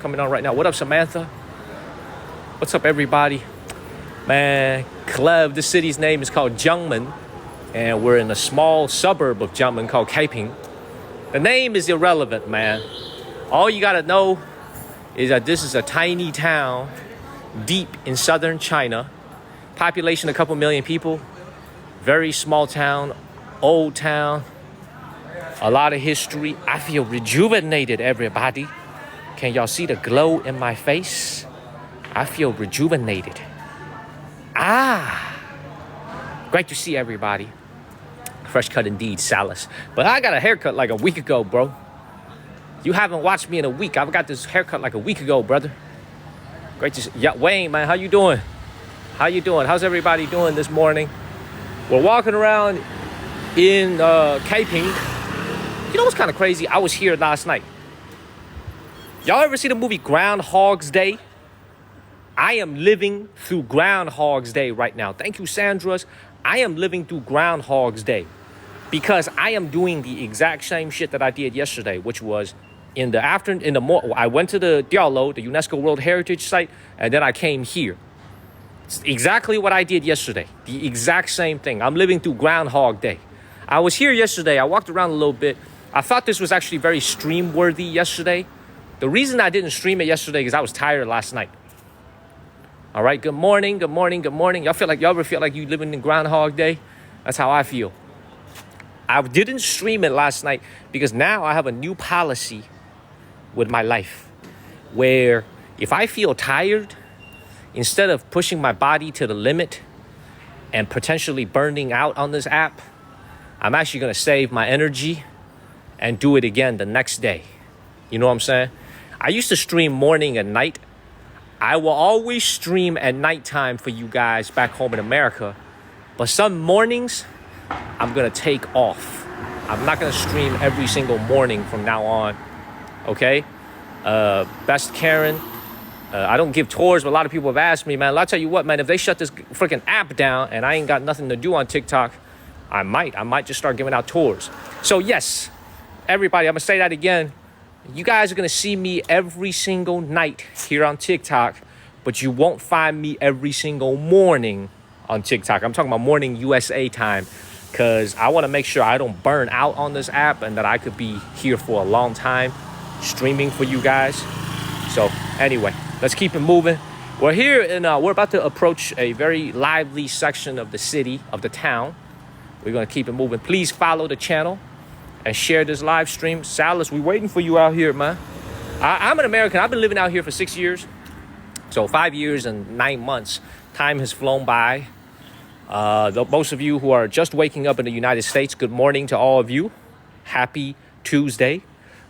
coming on right now. What up, Samantha? What's up, everybody? Man, Clev, the city's name is called Jiangmen, and we're in a small suburb of Jiangmen called Kaiping. The name is irrelevant, man. All you gotta know is that this is a tiny town deep in southern China. Population a couple million people. Very small town, old town. A lot of history. I feel rejuvenated, everybody. Can y'all see the glow in my face? I feel rejuvenated. Great to see everybody. Fresh cut indeed, Salas. But I got a haircut like a week ago, bro. You haven't watched me in a week. I've got this haircut like a week ago, brother. Great to see. Yeah, Wayne, man, how you doing? How you doing? How's everybody doing this morning? We're walking around in Kaiping. You know what's kind of crazy? I was here last night. Y'all ever see the movie Groundhog's Day? I am living through Groundhog's Day right now. Thank you, Sandra's. I am living through Groundhog's Day because I am doing the exact same shit that I did yesterday, which was I went to the Diaolo, the UNESCO World Heritage Site, and then I came here. It's exactly what I did yesterday. The exact same thing. I'm living through Groundhog Day. I was here yesterday. I walked around a little bit. I thought this was actually very stream worthy yesterday. The reason I didn't stream it yesterday is I was tired last night. All right, good morning, good morning, good morning. Y'all ever feel like you living in Groundhog Day? That's how I feel. I didn't stream it last night because now I have a new policy with my life where if I feel tired, instead of pushing my body to the limit and potentially burning out on this app, I'm actually going to save my energy and do it again the next day. You know what I'm saying? I used to stream morning and night. I will always stream at nighttime for you guys back home in America. But some mornings, I'm going to take off. I'm not going to stream every single morning from now on. Okay? Best Karen. I don't give tours, but a lot of people have asked me, man, I'll tell you what, man, if they shut this freaking app down and I ain't got nothing to do on TikTok, I might just start giving out tours. So yes, everybody, I'm going to say that again. You guys are going to see me every single night here on TikTok, but you won't find me every single morning on TikTok. I'm talking about morning USA time because I want to make sure I don't burn out on this app and that I could be here for a long time streaming for you guys. So anyway, let's keep it moving. We're here and we're about to approach a very lively section of the city, of the town. We're going to keep it moving. Please follow the channel and share this live stream. Salas, we're waiting for you out here, man. I'm an American. I've been living out here for 6 years. So 5 years and 9 months. Time has flown by. Most of you who are just waking up in the United States, good morning to all of you. Happy Tuesday.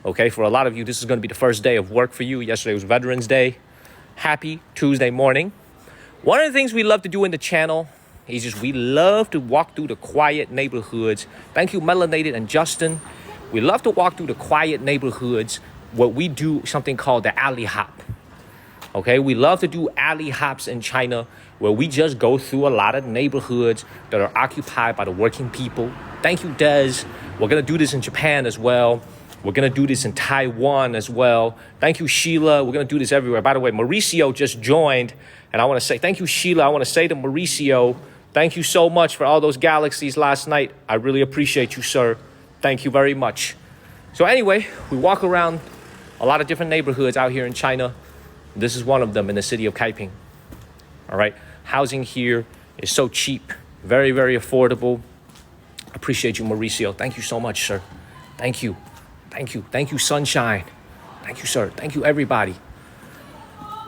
Okay, for a lot of you, this is going to be the first day of work for you. Yesterday was Veterans Day. Happy Tuesday morning. One of the things we love to do in the channel is just we love to walk through the quiet neighborhoods. Thank you, Melanated and Justin. We love to walk through the quiet neighborhoods where we do something called the alley hop. Okay, we love to do alley hops in China where we just go through a lot of neighborhoods that are occupied by the working people. Thank you, Des. We're going to do this in Japan as well. We're going to do this in Taiwan as well. Thank you, Sheila. We're going to do this everywhere. By the way, Mauricio just joined. And I want to say thank you, Sheila. I want to say to Mauricio, thank you so much for all those galaxies last night. I really appreciate you, sir. Thank you very much. So anyway, we walk around a lot of different neighborhoods out here in China. This is one of them in the city of Kaiping. All right. Housing here is so cheap. Very, very affordable. Appreciate you, Mauricio. Thank you so much, sir. Thank you. Thank you. Thank you, Sunshine. Thank you, sir. Thank you, everybody.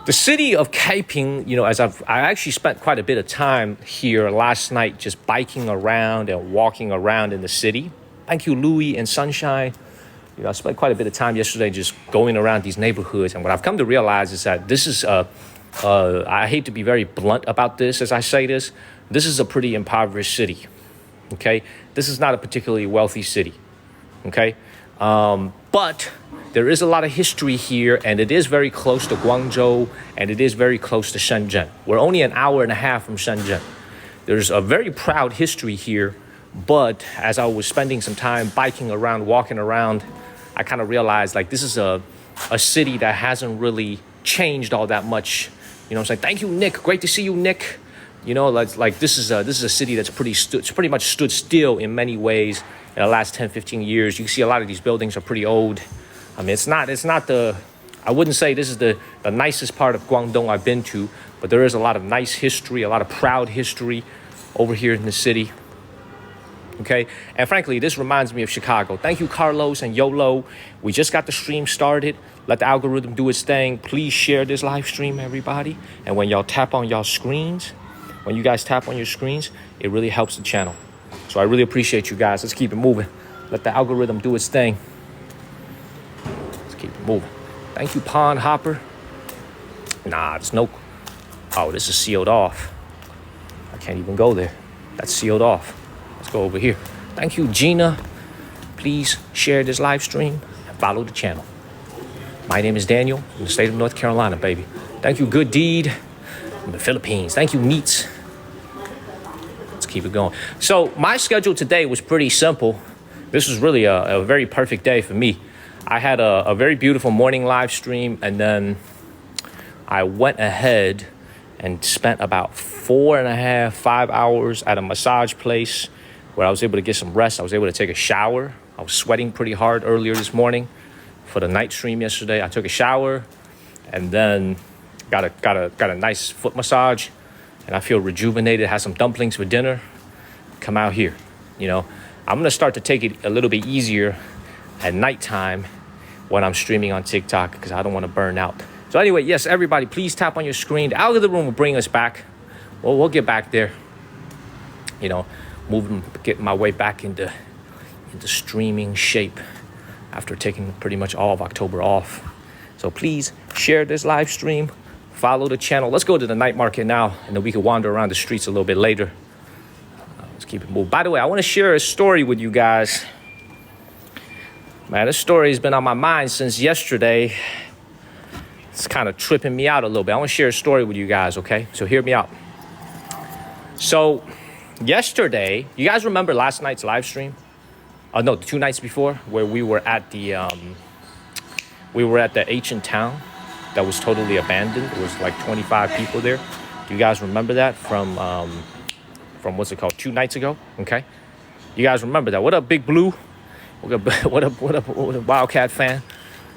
The city of Kaiping, you know, I actually spent quite a bit of time here last night just biking around and walking around in the city. Thank you, Louie and Sunshine. You know, I spent quite a bit of time yesterday just going around these neighborhoods. And what I've come to realize is that this is, I hate to be very blunt about this as I say this, this is a pretty impoverished city, okay? This is not a particularly wealthy city, okay? But there is a lot of history here, and it is very close to Guangzhou, and it is very close to Shenzhen. We're only an hour and a half from Shenzhen. There's a very proud history here, but as I was spending some time biking around, walking around, I kind of realized like this is a a city that hasn't really changed all that much. You know what I'm saying? Thank you, Nick. Great to see you, Nick. You know, like this is a city that's pretty much stood still in many ways in the last 10, 15 years. You can see a lot of these buildings are pretty old. I mean, it's not the, I wouldn't say this is the nicest part of Guangdong I've been to, but there is a lot of nice history, a lot of proud history over here in the city. Okay, and frankly, this reminds me of Chicago. Thank you, Carlos and YOLO. We just got the stream started. Let the algorithm do its thing. Please share this live stream, everybody. And when y'all tap on y'all screens, when you guys tap on your screens, it really helps the channel. So I really appreciate you guys. Let's keep it moving. Let the algorithm do its thing. Let's keep it moving. Thank you, Pond Hopper. Nah, there's no... Oh, this is sealed off. I can't even go there. That's sealed off. Let's go over here. Thank you, Gina. Please share this live stream and follow the channel. My name is Daniel from the state of North Carolina, baby. Thank you, Good Deed from the Philippines. Thank you, Neats. Let's keep it going. So my schedule today was pretty simple. This was really a very perfect day for me. I had a very beautiful morning live stream, and then I went ahead and spent about 4.5, 5 hours at a massage place where I was able to get some rest. I was able to take a shower. I was sweating pretty hard earlier this morning for the night stream yesterday. I took a shower and then got a nice foot massage, and I feel rejuvenated. Had some dumplings for dinner. Come out here. You know, I'm gonna start to take it a little bit easier at nighttime when I'm streaming on TikTok because I don't want to burn out. So anyway, yes, everybody, please tap on your screen. The algorithm will bring us back. Well, we'll get back there. You know, getting my way back into streaming shape after taking pretty much all of October off. So please share this live stream, follow the channel. Let's go to the night market now, and then we can wander around the streets a little bit later. Let's keep it moving. By the way, I want to share a story with you guys. Man, this story has been on my mind since yesterday. It's kind of tripping me out a little bit. I want to share a story with you guys, okay? So hear me out. So yesterday, you guys remember last night's live stream? No, the 2 nights before, where we were at the ancient town that was totally abandoned. There was like 25 people there. Do you guys remember that from what's it called, 2 nights ago? Okay, you guys remember that? What up, Big Blue? What up, Wildcat fan?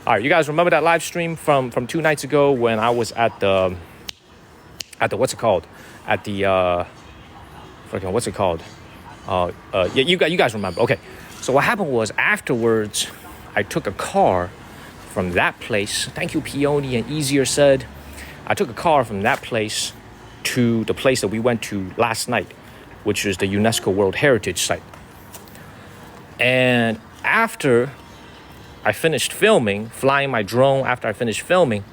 All right, you guys remember that live stream from 2 nights ago when I was at the what's it called? At the what's it called? Yeah, you guys remember? Okay. So what happened was afterwards, I took a car from that place. Thank you, Peony and Easier Said. I took a car from that place to the place that we went to last night, which is the UNESCO World Heritage Site. And after I finished filming, flying my drone after I finished filming,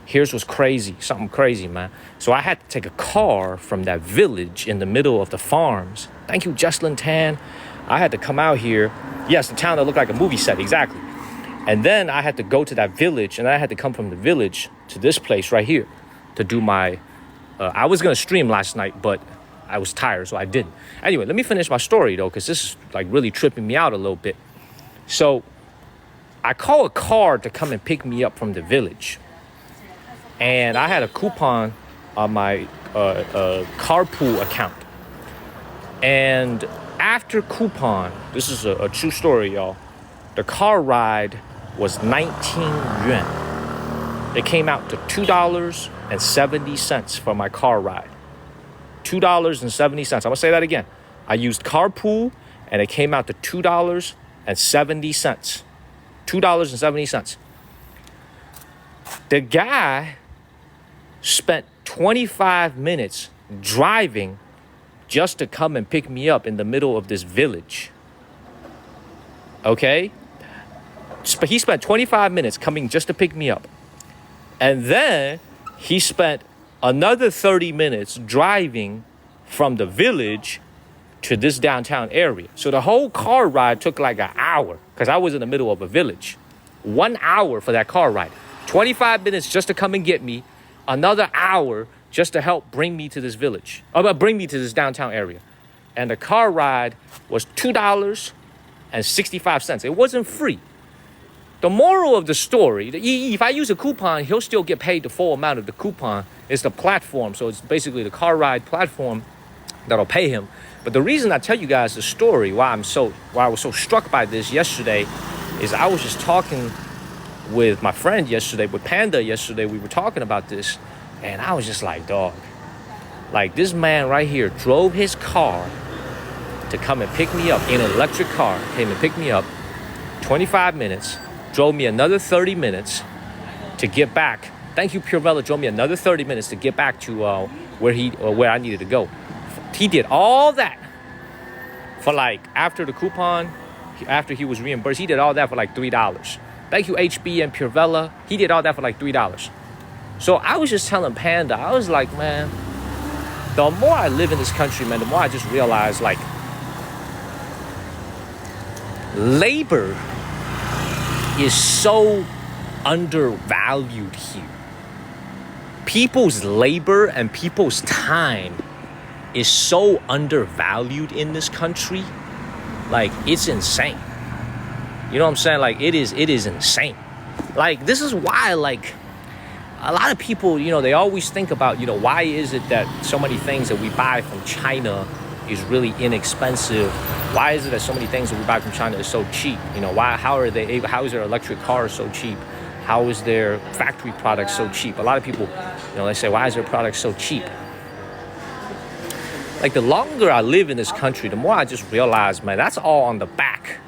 here's what's crazy, something crazy, man. So I had to take a car from that village in the middle of the farms. Thank you, Jesslyn Tan. I had to come out here. Yes, the town that looked like a movie set, exactly. And then I had to go to that village, and I had to come from the village to this place right here to do my... I was going to stream last night, but I was tired, so I didn't. Anyway, let me finish my story, though, because this is like really tripping me out a little bit. So I call a car to come and pick me up from the village. And I had a coupon on my carpool account. And after coupon, this is a true story, y'all. The car ride was 19 yuan. It came out to $2.70 for my car ride. $2.70. I'm going to say that again. I used carpool, and it came out to $2.70. $2.70. The guy spent 25 minutes driving just to come and pick me up in the middle of this village. Okay? He spent 25 minutes coming just to pick me up. And then he spent another 30 minutes driving from the village to this downtown area. So the whole car ride took like an hour because I was in the middle of a village. 1 hour for that car ride. 25 minutes just to come and get me. Another hour just to help bring me to this village. Bring me to this downtown area. And the car ride was $2.65. It wasn't free. The moral of the story, if I use a coupon, he'll still get paid the full amount of the coupon. It's the platform. So it's basically the car ride platform that'll pay him. But the reason I tell you guys the story, why I was so struck by this yesterday, is I was just talking with my friend yesterday, with Panda yesterday. We were talking about this, and I was just like, dog, like this man right here drove his car to come and pick me up in an electric car, came and picked me up 25 minutes, drove me another 30 minutes to get back. Thank you, Purevella, drove me another 30 minutes to get back to where I needed to go. He did all that for like, after the coupon, after he was reimbursed, he did all that for like $3. Thank you, HB and Purevella. He did all that for like $3. So I was just telling Panda, I was like, man, the more I live in this country, man, the more I just realize, like, labor is so undervalued here. People's labor and people's time is so undervalued in this country. Like, it's insane. You know what I'm saying? Like, it is insane. Like, this is why, like, a lot of people, you know, they always think about, you know, why is it that so many things that we buy from China is really inexpensive? Why is it that so many things that we buy from China is so cheap? You know, how is their electric cars so cheap? How is their factory products so cheap? A lot of people, you know, they say, why is their product so cheap? Like, the longer I live in this country, the more I just realize, man, that's all on the back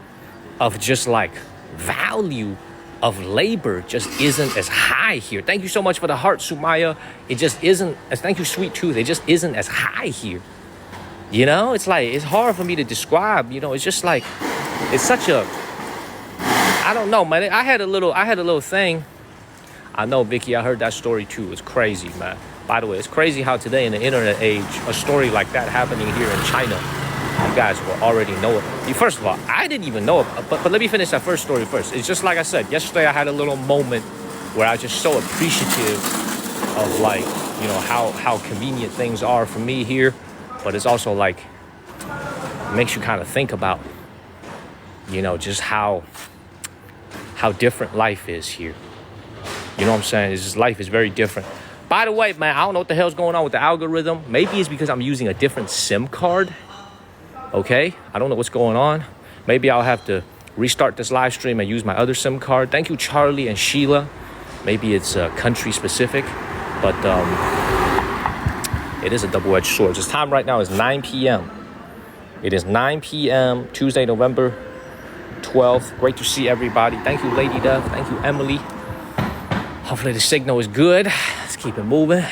of just like value of labor just isn't as high here. Thank you so much for the heart, Sumaya. It just isn't as, thank you, Sweet Tooth. It just isn't as high here. You know, it's like, it's hard for me to describe, you know, it's just like, it's such a, I don't know, man. I had a little thing. I know, Vicky, I heard that story too. It's crazy, man. By the way, it's crazy how today in the internet age, a story like that happening here in China, you guys will already know it. First of all, I didn't even know it, but let me finish that first story first. It's just like I said, yesterday I had a little moment where I was just so appreciative of, like, you know, how convenient things are for me here. But it's also like, it makes you kind of think about, you know, just how different life is here. You know what I'm saying? It's just, life is very different. By the way, man, I don't know what the hell's going on with the algorithm. Maybe it's because I'm using a different SIM card. Okay? I don't know what's going on. Maybe I'll have to restart this live stream and use my other SIM card. Thank you, Charlie and Sheila. Maybe it's country specific, but it is a double-edged sword. This time right now is 9 p.m. It is 9 p.m. Tuesday, November 12th. Great to see everybody. Thank you, Lady Duff. Thank you, Emily. Hopefully the signal is good. Let's keep it moving.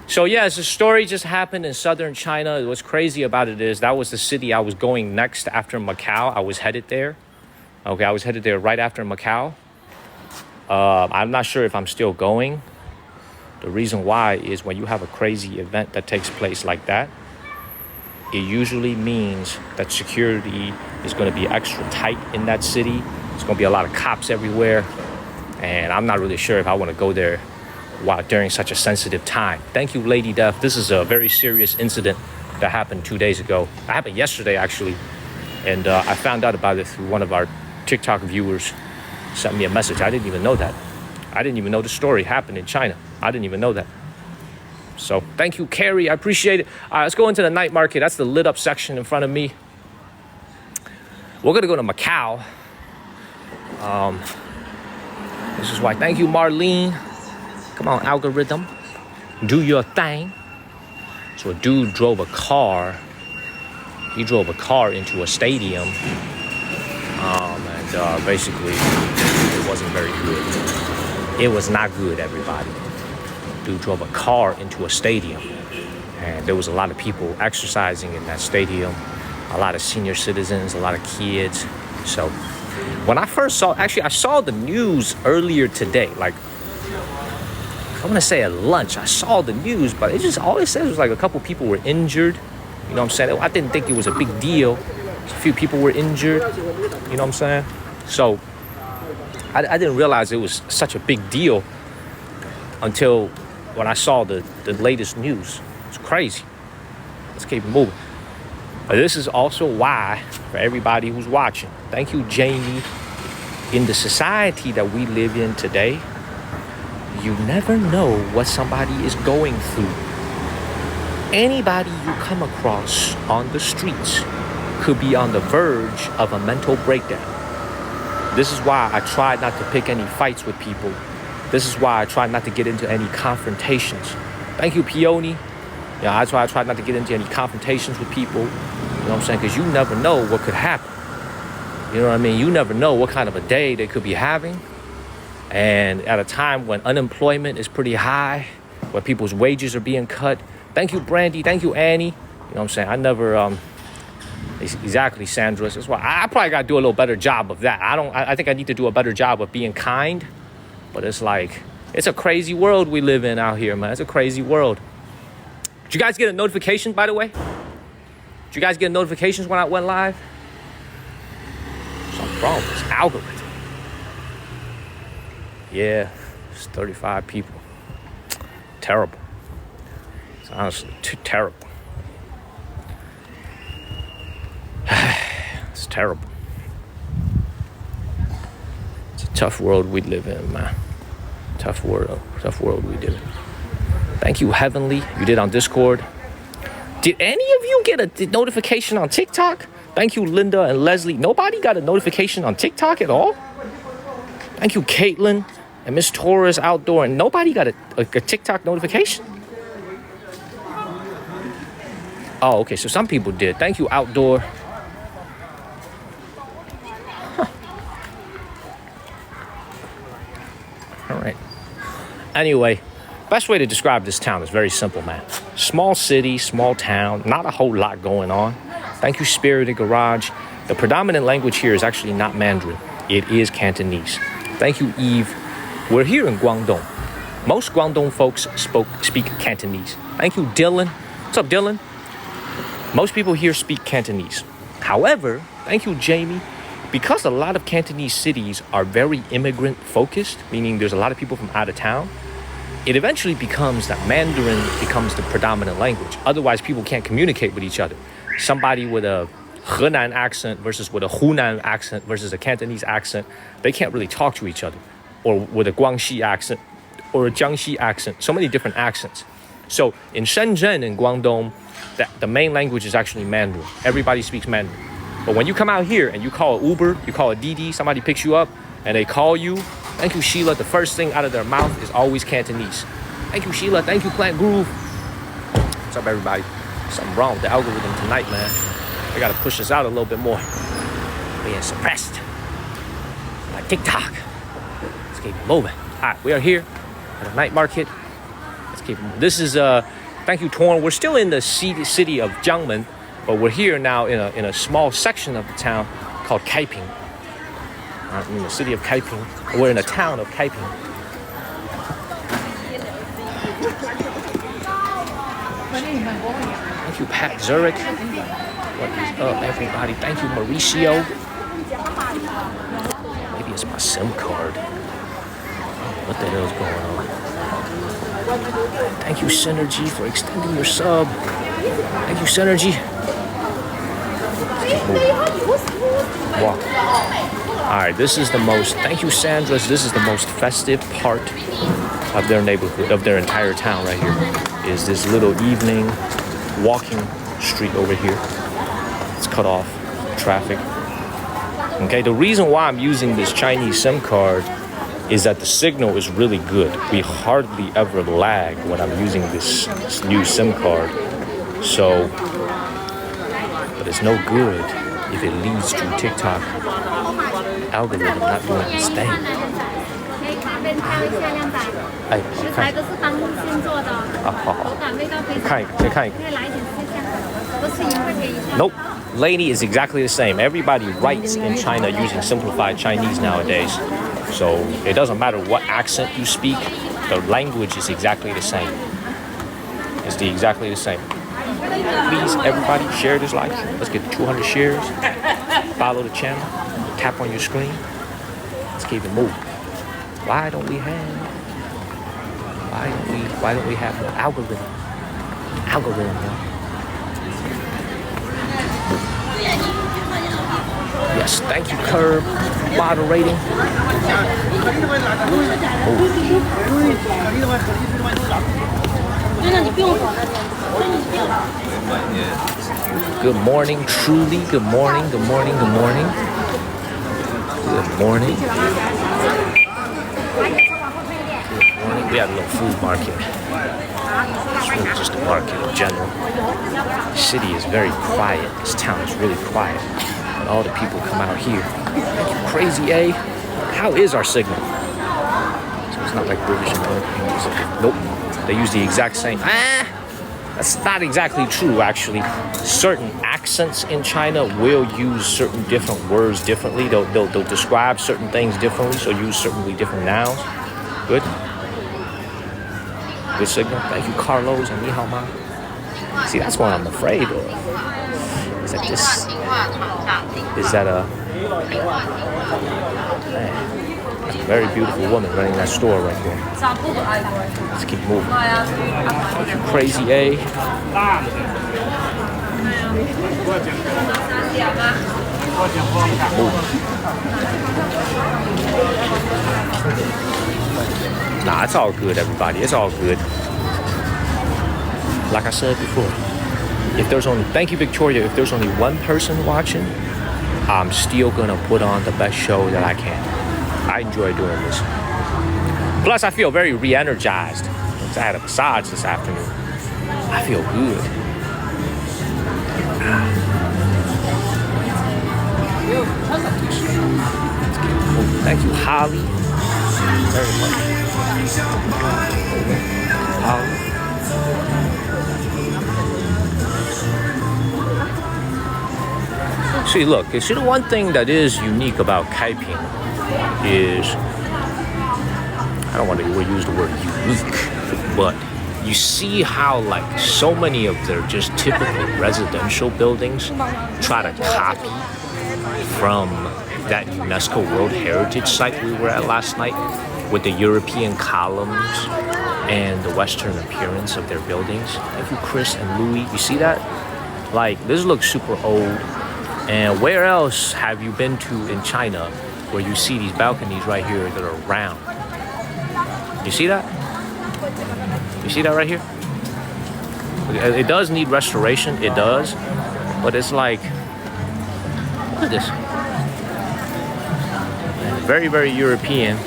So yeah, the story just happened in southern China. What's crazy about it is that was the city I was going next after Macau. I was headed there. Okay, I was headed there right after Macau. I'm not sure if I'm still going. The reason why is when you have a crazy event that takes place like that, it usually means that security is going to be extra tight in that city. There's going to be a lot of cops everywhere. And I'm not really sure if I want to go there during such a sensitive time. Thank you, Lady Death. This is a very serious incident that happened 2 days ago. It happened yesterday, actually. And I found out about it through one of our TikTok viewers. Sent me a message. I didn't even know that. I didn't even know the story happened in China. I didn't even know that. So thank you, Carrie. I appreciate it. All right, let's go into the night market. That's the lit up section in front of me. We're going to go to Macau. This is why. Thank you, Marlene. Come on, algorithm. Do your thing. So a dude drove a car. He drove a car into a stadium. And basically, it wasn't very good. It was not good, everybody. Dude drove a car into a stadium. And there was a lot of people exercising in that stadium. A lot of senior citizens, a lot of kids. So when I first saw, actually, I saw the news earlier today. Like, I want to say at lunch, I saw the news, but it just, all it says was like a couple people were injured. You know what I'm saying? I didn't think it was a big deal. A few people were injured. You know what I'm saying? So I didn't realize it was such a big deal until when I saw the latest news. It's crazy. Let's keep moving. But this is also why, for everybody who's watching, thank you, Jamie. in the society that we live in today, you never know what somebody is going through. Anybody you come across on the streets could be on the verge of a mental breakdown. This is why I try not to pick any fights with people. This is why I try not to get into any confrontations. Thank you, Peony. Yeah, that's why I try not to get into any confrontations with people. You know what I'm saying? Because you never know what could happen. You know what I mean? You never know what kind of a day they could be having. And at a time when unemployment is pretty high, when people's wages are being cut. Thank you, Brandy. Thank you, Annie. You know what I'm saying? I never, exactly, Sandra. That's why I probably got to do a little better job of that. I think I need to do a better job of being kind. But it's like, it's a crazy world we live in out here, man. It's a crazy world. Did you guys get a notification, by the way? Did you guys get notifications when I went live? Something wrong with this algorithm. Yeah, it's 35 people. Terrible. It's honestly too terrible. It's terrible. It's a tough world we live in, man. Tough world we live in. Thank you, Heavenly. You did on Discord. Did any of you get a notification on TikTok? Thank you, Linda and Leslie. Nobody got a notification on TikTok at all? Thank you, Caitlin and Miss Torres Outdoor. And nobody got a TikTok notification? Oh, okay. So some people did. Thank you, Outdoor. Huh. All right. Anyway, best way to describe this town is very simple, man. Small city, small town, not a whole lot going on. Thank you, Spirited Garage. The predominant language here is actually not Mandarin. It is Cantonese. Thank you, Eve. We're here in Guangdong. Most Guangdong folks speak Cantonese. Thank you, Dylan. What's up, Dylan? Most people here speak Cantonese. However, thank you, Jamie. Because a lot of Cantonese cities are very immigrant focused, meaning there's a lot of people from out of town, it eventually becomes that Mandarin becomes the predominant language. Otherwise, people can't communicate with each other. Somebody with a Henan accent versus with a Hunan accent versus a Cantonese accent, they can't really talk to each other. Or with a Guangxi accent or a Jiangxi accent, so many different accents. So in Shenzhen and Guangdong, the main language is actually Mandarin. Everybody speaks Mandarin. But when you come out here and you call an Uber, you call a Didi, somebody picks you up and they call you, thank you, Sheila, the first thing out of their mouth is always Cantonese. Thank you, Sheila. Thank you, Plant Groove. What's up, everybody? Something wrong with the algorithm tonight, man. I gotta push this out a little bit more. Being suppressed by TikTok. Let's keep it moving. All right, we are here at a night market. Let's keep it moving. This is, thank you, Torn. We're still in the city of Jiangmen, but we're here now in a small section of the town called Kaiping. In the city of Kaiping. We're in the town of Kaiping. Thank you, Pat Zurich. What is up, everybody? Thank you, Mauricio. Maybe it's my SIM card. What the hell is going on? Thank you, Synergy, for extending your sub. Thank you, Synergy. Walk. All right, this is the most, thank you, Sandra. This is the most festive part of their neighborhood, of their entire town right here, is this little evening walking street over here. It's cut off traffic. Okay, the reason why I'm using this Chinese SIM card is that the signal is really good. We hardly ever lag when I'm using this new SIM card. So, but it's no good if it leads to TikTok algorithm not doing its thing. Nope. Lady is exactly the same. Everybody writes in China using simplified Chinese nowadays. So it doesn't matter what accent you speak, the language is exactly the same. It's exactly the same. Please, everybody, share this live. Let's get 200 shares. Follow the channel. Tap on your screen. Let's keep it moving. Why don't we have an algorithm? Algorithm, Yes, thank you, Curb, moderating. Good morning, truly. Good morning, good morning, good morning. Good morning. Good morning. We have a little food market. It's really just a market in general. The city is very quiet. This town is really quiet. And all the people come out here. Crazy, eh? How is our signal? So it's not like British American. Nope. They use the exact same. That's not exactly true, actually. Certain accents in China will use certain different words differently. They'll describe certain things differently, so use certainly different nouns. Good. Good signal. Thank you, Carlos and Ni Hao Ma. See, that's what I'm afraid of. Is that this? Is that a? Man, that's a very beautiful woman running that store right there. Let's keep moving. Crazy, eh? Nah, it's all good, everybody. It's all good. Like I said before, if there's only, thank you, Victoria. If there's only one person watching, I'm still gonna put on the best show that I can. I enjoy doing this. Plus, I feel very re-energized. I had a massage this afternoon. I feel good. Thank you, Holly. Very much. Holly. See, look, you see, the one thing that is unique about Kaiping is, I don't want to use the word unique, but you see how, like, so many of their just typical residential buildings try to copy from that UNESCO World Heritage Site we were at last night, with the European columns and the Western appearance of their buildings. Thank you, Chris and Louis. You see that? Like, this looks super old. And where else have you been to in China where you see these balconies right here that are round? You see that? You see that right here? It does need restoration, it does. But it's like, look at this. Very, very European.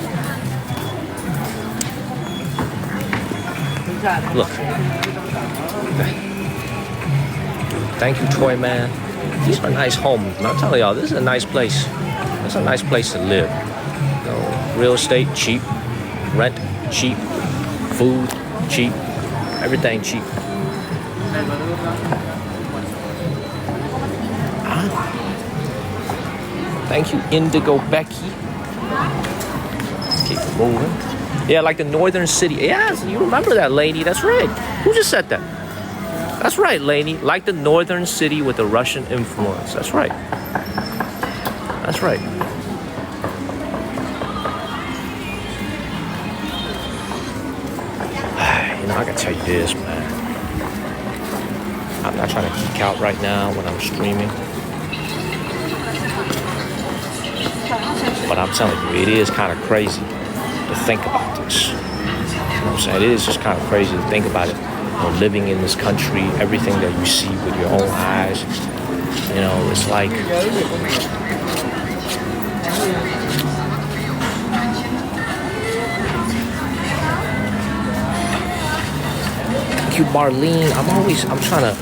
Look. Thank you, Toy Man. These are nice homes. And I'm telling y'all, this is a nice place. It's a nice place to live. You know, real estate, cheap. Rent, cheap. Food, cheap. Everything cheap. Thank you, Indigo Becky. Keep it moving. Yeah, like the northern city. Yes, you remember that, lady. That's right. Who just said that? That's right, lady. Like the northern city with the Russian influence. That's right. That's right. You know, I gotta tell you this, man. I'm not trying to geek out right now when I'm streaming. But I'm telling you, it is kind of crazy to think about this. You know what I'm saying? It is just kind of crazy to think about it. You know, living in this country, everything that you see with your own eyes, you know, it's like, thank you, Marlene. I'm trying to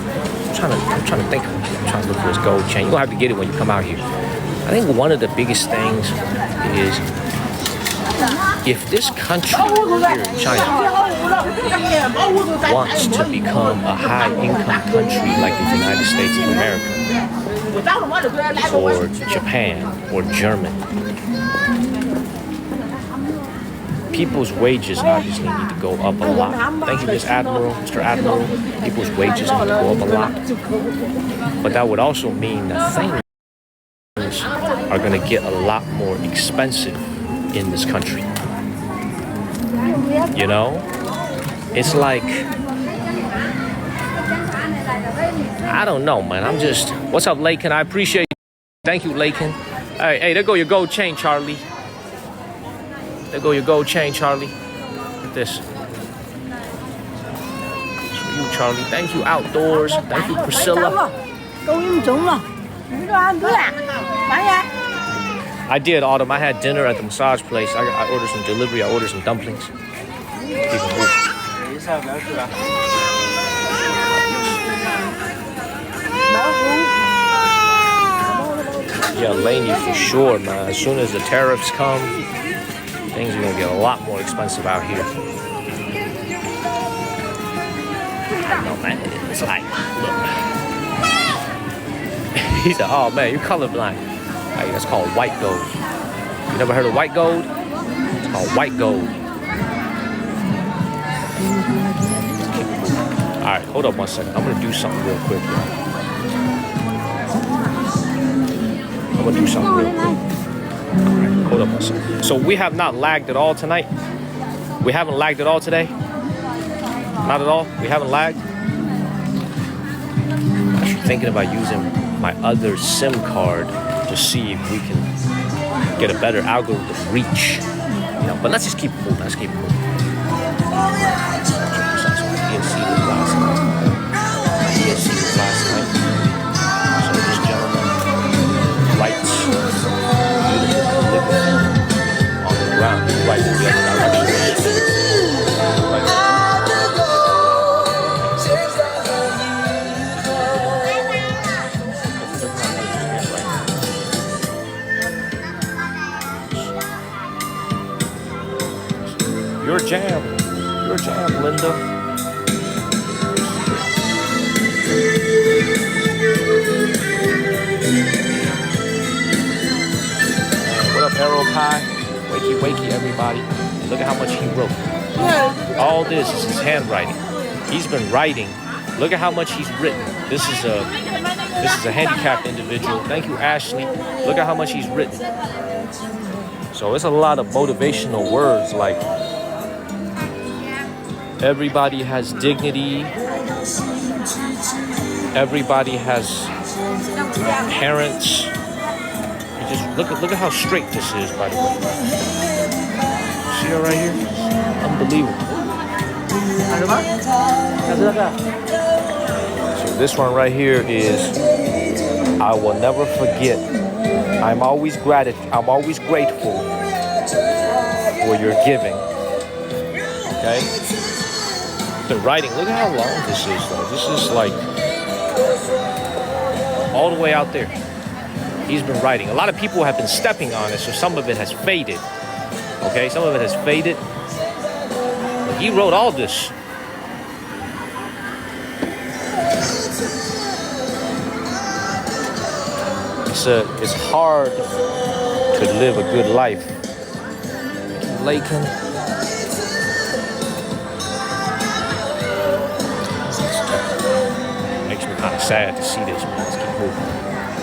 think. I'm trying to look for this gold chain. You're gonna have to get it when you come out here. I think one of the biggest things is, if this country here in China wants to become a high-income country like the United States of America, or Japan, or Germany, people's wages obviously need to go up a lot. Thank you, Mr. Admiral. People's wages need to go up a lot. But that would also mean that things are going to get a lot more expensive in this country. You know? It's like, I don't know, man. What's up, Lakin? I appreciate you. Thank you, Lakin. Hey, there go your gold chain, Charlie. There go your gold chain, Charlie. Look at this. It's for you, Charlie. Thank you, Outdoors. Thank you, Priscilla. I did, Autumn. I had dinner at the massage place. I ordered some delivery. I ordered some dumplings. Yeah, Laney for sure, man. As soon as the tariffs come, things are gonna get a lot more expensive out here. I know, man. It's like, look. He said, "Oh man, you're colorblind." Like, that's called white gold. You never heard of white gold? It's called white gold. All right, hold up one second. I'm gonna do something real quick, y'all. I'm gonna do something real quick. Right, hold up one second. So we have not lagged at all tonight. We haven't lagged at all today. Not at all. We haven't lagged. I'm actually thinking about using my other SIM card to see if we can get a better algorithm reach. You know, but let's just keep it moving. Let's keep it moving. So this gentleman, lights, beautiful, on the ground, right in the other direction. Your jam, Linda. What up, Arrow Pie? Wakey, wakey, everybody. Look at how much he wrote. All this is his handwriting. He's been writing. Look at how much he's written. This is a handicapped individual. Thank you, Ashley. Look at how much he's written. So it's a lot of motivational words like everybody has dignity. Everybody has parents. You just look at how straight this is, by the way. See her right here? Unbelievable. So this one right here is I will never forget. I'm always grateful for your giving. Okay? The writing, look at how long this is though. This is like all the way out there. He's been writing. A lot of people have been stepping on it, so some of it has faded. Okay, some of it has faded. But he wrote all this. It's hard to live a good life. Lakin. Makes me kind of sad to see this, man. Let's keep moving.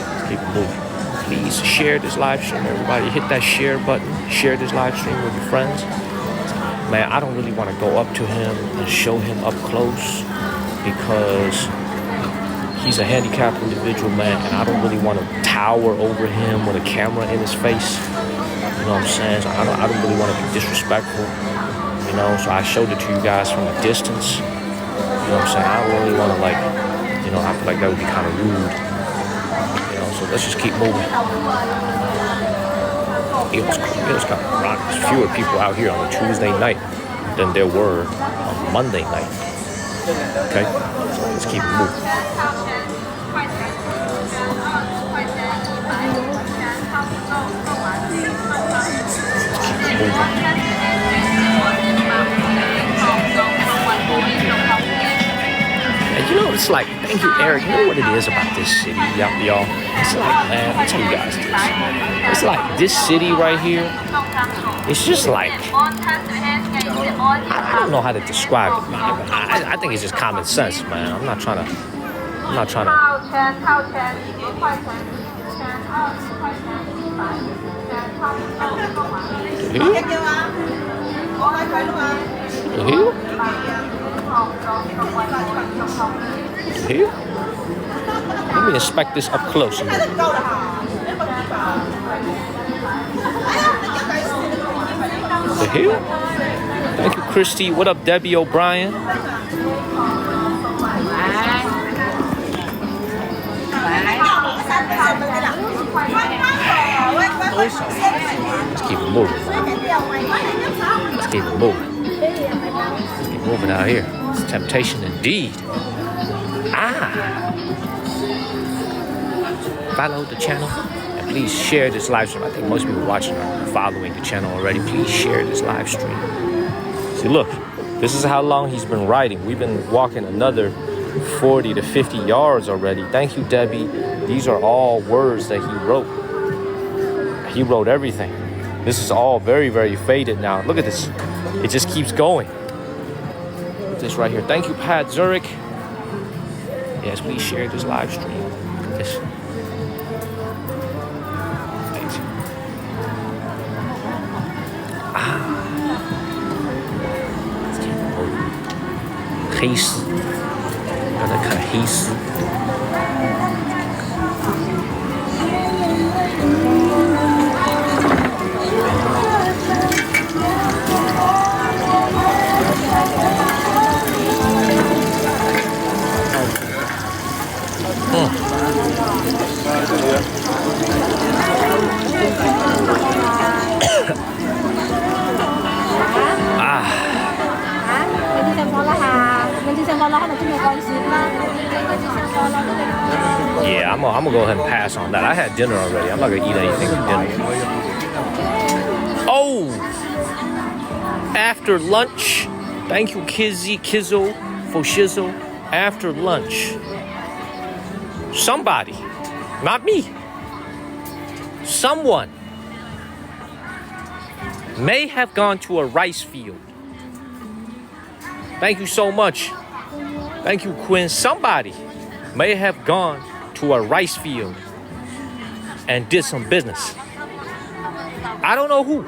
Let's keep moving. Please share this live stream. Everybody hit that share button. Share this live stream with your friends. Man, I don't really want to go up to him and show him up close because he's a handicapped individual, man, and I don't really want to tower over him with a camera in his face. You know what I'm saying? So I don't really want to be disrespectful. You know, so I showed it to you guys from a distance. You know what I'm saying? I don't really want to, like, you know, I feel like that would be kind of rude. You know, so let's just keep moving. It was kind of rocky. There's fewer people out here on a Tuesday night than there were on Monday night. Okay? So let's keep moving. And you know, it's like, thank you, Eric. You know what it is about this city, y'all? It's like, man, I'll tell you guys this. It's like this city right here. It's just like, I don't know how to describe it, man. I think it's just common sense, man. I'm not trying to. Let me inspect this up close a little. the hell? Thank you, Christy. What up, Debbie O'Brien? Let's keep it moving. Let's keep it moving. Let's keep moving out here. It's temptation indeed. Follow the channel and please share this live stream. I think most people watching are following the channel already. Please share this live stream. See, look, this is how long he's been riding. We've been walking another 40 to 50 yards already. Thank you, Debbie. These are all words that he wrote. He wrote everything. This is all very, very faded now. Look at this. It just keeps going. This right here. Thank you, Pat Zurich. Yes, please share this live stream. Look at this. Thanks. Let's keep it moving. 黑丝，刚才看黑丝。Yeah, I'm gonna go ahead and pass on that. I had dinner already. I'm not gonna eat anything for dinner. Oh, after lunch. Thank you, Kizzle, for shizzle. After lunch, somebody, not me, someone may have gone to a rice field. Thank you so much. Thank you, Quinn. Somebody may have gone to a rice field and did some business. I don't know who.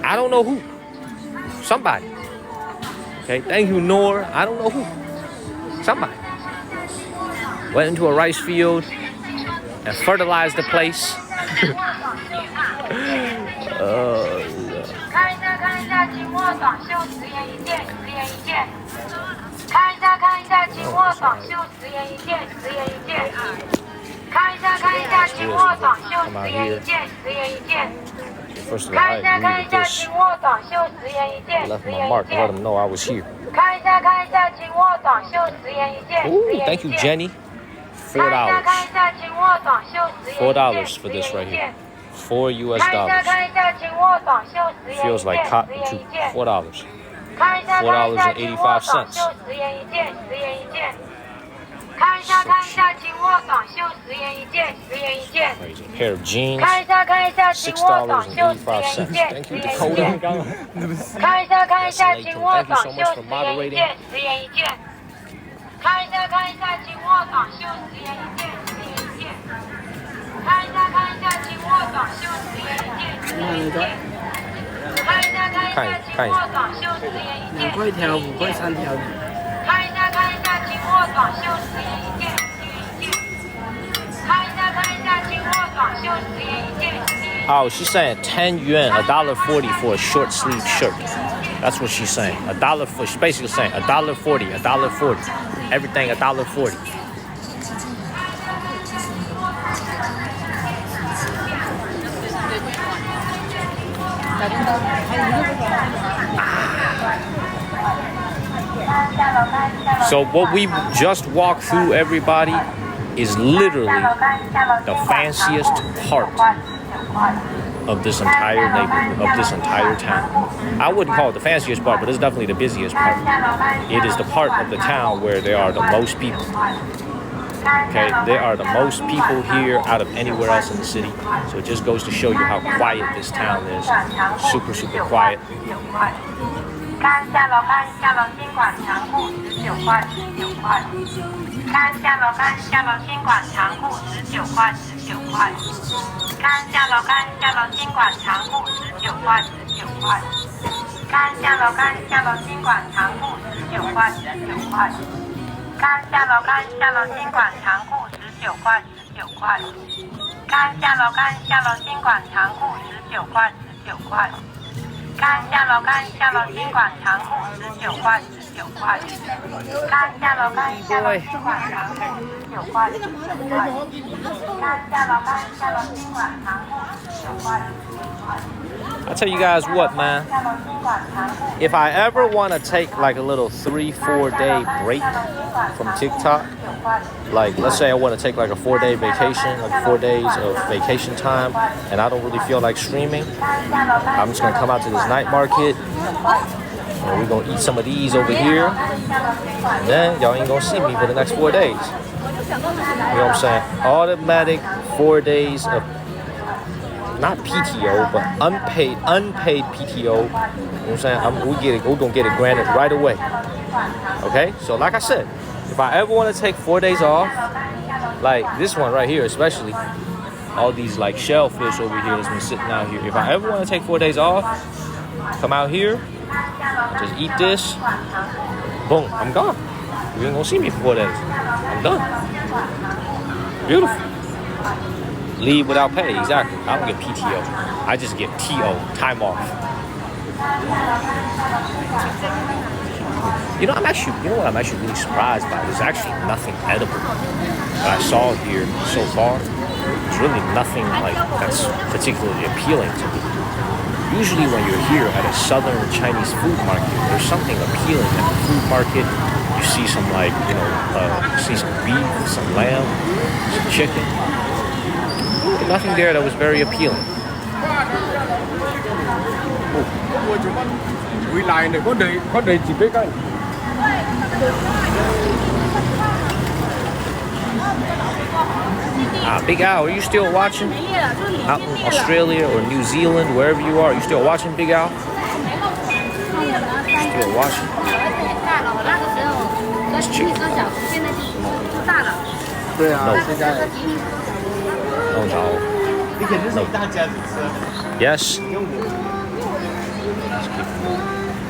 I don't know who. Somebody. Okay, thank you, Noor. I don't know who. Somebody went into a rice field and fertilized the place. First of all, I agree with this. I left my mark to let them know I was here. Ooh, thank you, Jenny. $4. $4 for this right here. $4 US. Feels like cotton too. $4. $4.85. Crazy. A pair of jeans. $6.85. Thank you, Dakota. Yes, thank you so much for moderating. Oh, she's saying 10 yuan, $1.40 for a short sleeve shirt. That's what she's saying. $1.40. She's basically saying $1.40, $1.40. Everything $1.40. So what we just walked through, everybody, is literally the fanciest part of this entire neighborhood, of this entire town. I wouldn't call it the fanciest part, but it's definitely the busiest part. It is the part of the town where there are the most people. Okay, there are the most people here out of anywhere else in the city. So it just goes to show you how quiet this town is. Super, super quiet. 看一下喽，看一下喽，金管长裤19块19块。看一下喽，看一下喽，金管长裤19块19块。看一下喽，看一下喽，金管长裤19块19块。I tell you guys what, man. If I ever want to take like a little 3-4 day break from TikTok, like let's say I want to take like a 4-day vacation, like 4 days of vacation time, and I don't really feel like streaming, I'm just gonna come out to this night market, and we're gonna eat some of these over here, and then y'all ain't gonna see me for the next 4 days. You know what I'm saying? Automatic 4 days of not PTO, but unpaid PTO. You know what I'm saying? We're gonna get it granted right away. Okay? So like I said, if I ever want to take 4 days off, like this one right here, especially, all these like shellfish over here that's been sitting out here. If I ever want to take 4 days off, come out here, just eat this, boom, I'm gone. You ain't gonna see me for 4 days. I'm done. Beautiful. Leave without pay, exactly. I don't get PTO. I just get TO, time off. You know what I'm actually really surprised by? There's actually nothing edible that I saw here so far. There's really nothing like that's particularly appealing to me. Usually when you're here at a southern Chinese food market, there's something appealing at the food market. You see some like, you see some beef, some lamb, some chicken. Nothing there that was very appealing. Big Al, are you still watching? Out in Australia or New Zealand, wherever you are you still watching, Big Al? Still watching? It's chicken. No. Yes.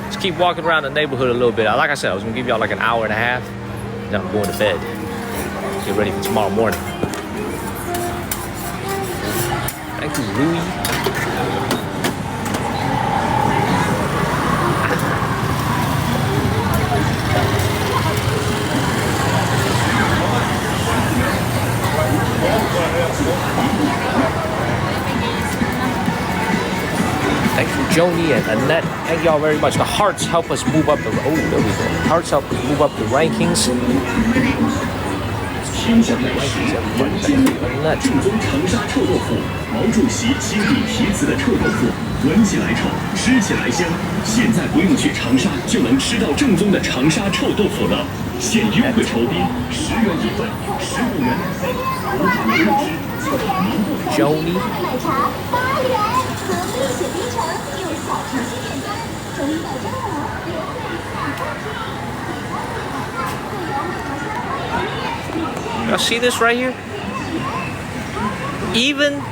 Let's keep walking around the neighborhood a little bit. Like I said, I was gonna give y'all like an hour and a half. Then I'm going to bed. Get ready for tomorrow morning. Thank you, Louie. Thank you, Joni and Annette. Thank y'all very much. The hearts help us move up the. Oh, there we go. Hearts help us move up the rankings. Joni. Y'all see this right here? Even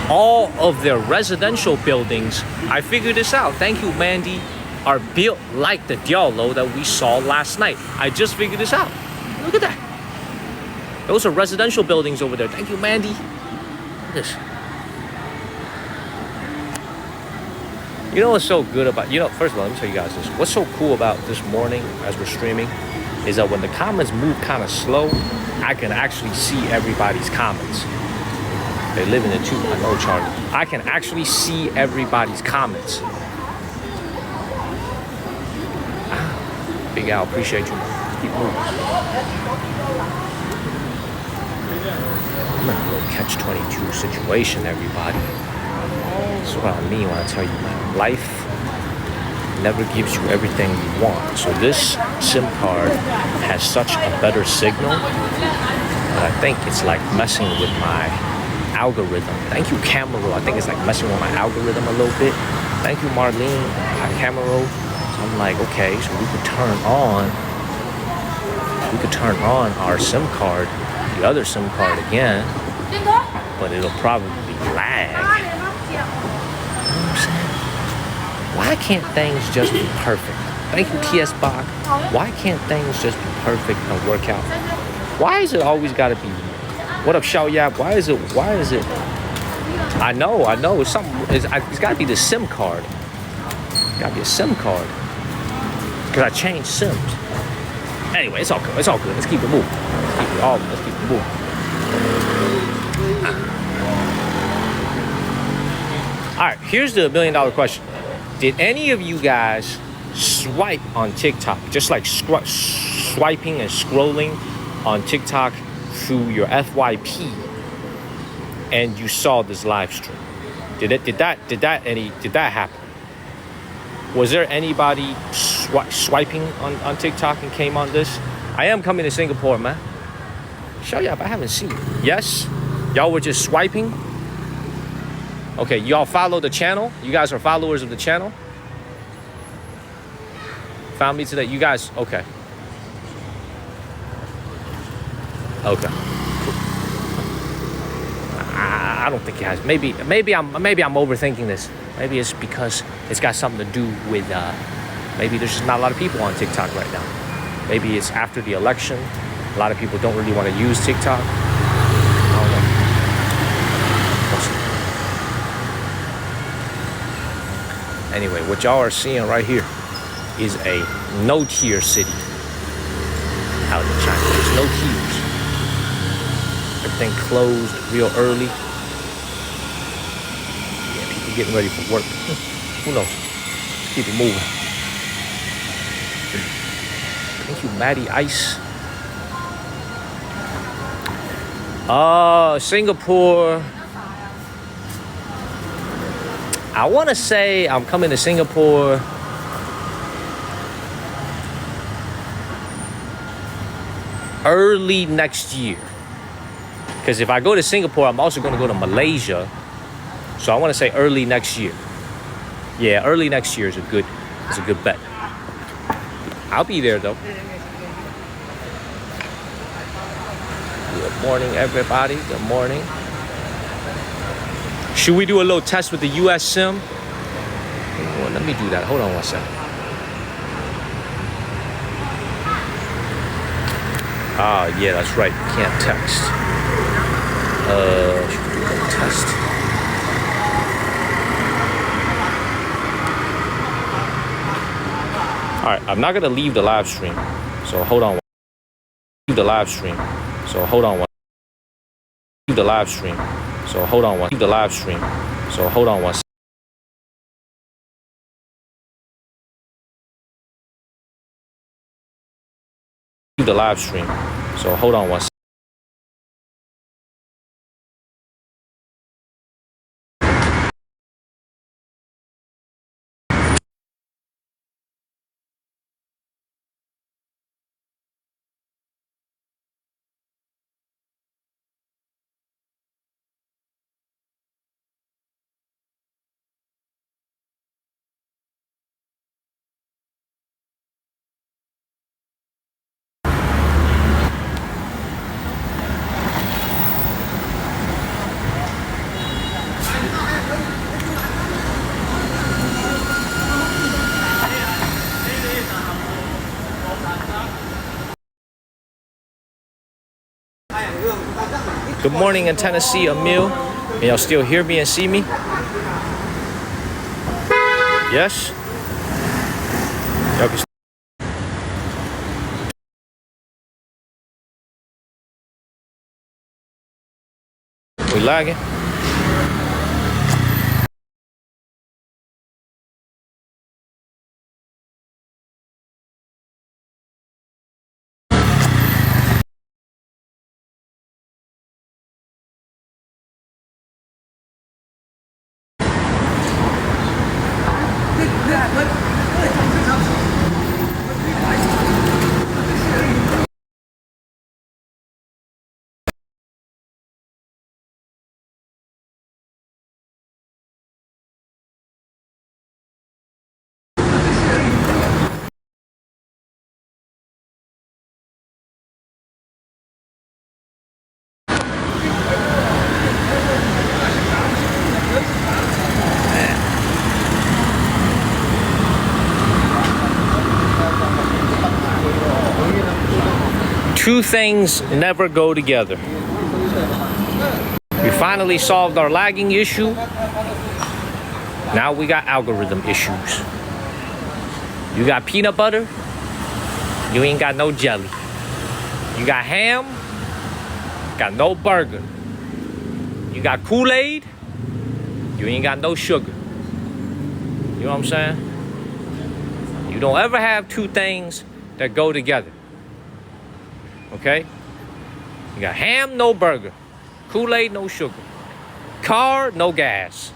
all of their residential buildings, I figured this out. Thank you, Mandy, are built like the Diallo that we saw last night. I just figured this out. Look at that. Those are residential buildings over there. Thank you, Mandy. Look at this. You know what's so good about, first of all, let me tell you guys this. What's so cool about this morning as we're streaming is that when the comments move kind of slow, I can actually see everybody's comments. They live in it too, I know, Charlie. I can actually see everybody's comments. Big Al, appreciate you. Keep moving. I'm in a little catch-22 situation, everybody. That's what I mean when I tell you, man, life never gives you everything you want. So this SIM card has such a better signal that I think it's like messing with my algorithm. Thank you, Camero. I think it's like messing with my algorithm a little bit. Thank you, Marlene. Hi, Camero. So I'm like, okay, so we could turn on our SIM card, the other SIM card again, but it'll probably lag. Why can't things just be perfect? Thank you, TS Bach. Why can't things just be perfect and work out? Why is it always got to be? What up, Xiao Yap? Why is it? I know. It's something. It's got to be the SIM card. Gotta be a SIM card. Because I changed SIMs. Anyway, it's all good. It's all good. Let's keep it moving. Let's keep it moving. All right, here's the $1 million question. Did any of you guys swipe on TikTok? Just like swiping and scrolling on TikTok through your FYP, and you saw this live stream? Did that happen? Was there anybody swiping on TikTok and came on this? I am coming to Singapore, man. Show you up. I haven't seen you. Yes? Y'all were just swiping? Okay, y'all follow the channel? You guys are followers of the channel? Found me today. You guys, okay. Okay. I don't think it has. Maybe I'm overthinking this. Maybe it's because it's got something to do with maybe there's just not a lot of people on TikTok right now. Maybe it's after the election. A lot of people don't really want to use TikTok. I don't know. Anyway, what y'all are seeing right here is a no-tier city out in China. There's no tiers. Everything closed real early. Yeah, people getting ready for work. Who knows? Keep it moving. Thank you, Maddie Ice. Singapore. I want to say I'm coming to Singapore early next year. Because if I go to Singapore, I'm also going to go to Malaysia. So I want to say early next year. Yeah, early next year is a good bet. I'll be there though. Good morning, everybody. Good morning. Should we do a little test with the US SIM? Well, let me do that. Hold on one second. Yeah, that's right. Can't text. Should we do a little test? All right, I'm not gonna leave the live stream, so hold on. Leave the live stream, so hold on. Leave the live stream, so hold on. Leave the live stream, so hold on one. Leave the live stream, so hold on one. Good morning in Tennessee, Emil. Can y'all still hear me and see me? Yes? Y'all can we lagging? Two things never go together. We finally solved our lagging issue. Now we got algorithm issues. You got peanut butter, you ain't got no jelly. You got ham, got no burger. You got Kool-Aid, you ain't got no sugar. You know what I'm saying? You don't ever have two things that go together. Okay? You got ham, no burger. Kool-Aid, no sugar. Car, no gas.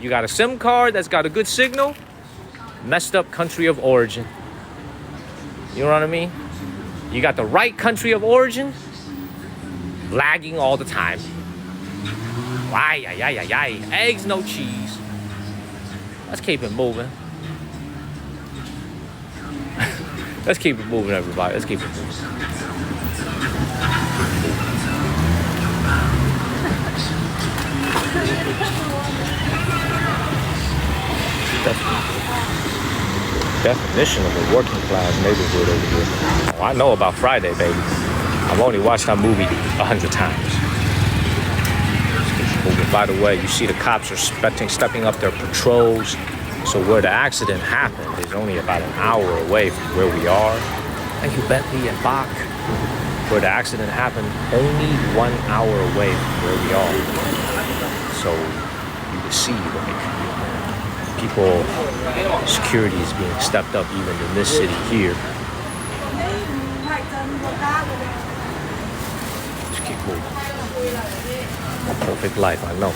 You got a SIM card that's got a good signal. Messed up country of origin. You know what I mean? You got the right country of origin. Lagging all the time. Why? Eggs, no cheese. Let's keep it moving. Let's keep it moving, everybody. Let's keep it moving. Definition of a working class neighborhood over here. Oh, I know about Friday, baby. I've only watched that movie 100 times. By the way, you see the cops are stepping up their patrols. So where the accident happened is only about an hour away from where we are. Thank you, Bentley and Bach. Where the accident happened, only 1 hour away from where we are. So you can see, like, people, security is being stepped up even in this city here. Just keep moving. Perfect life, I know.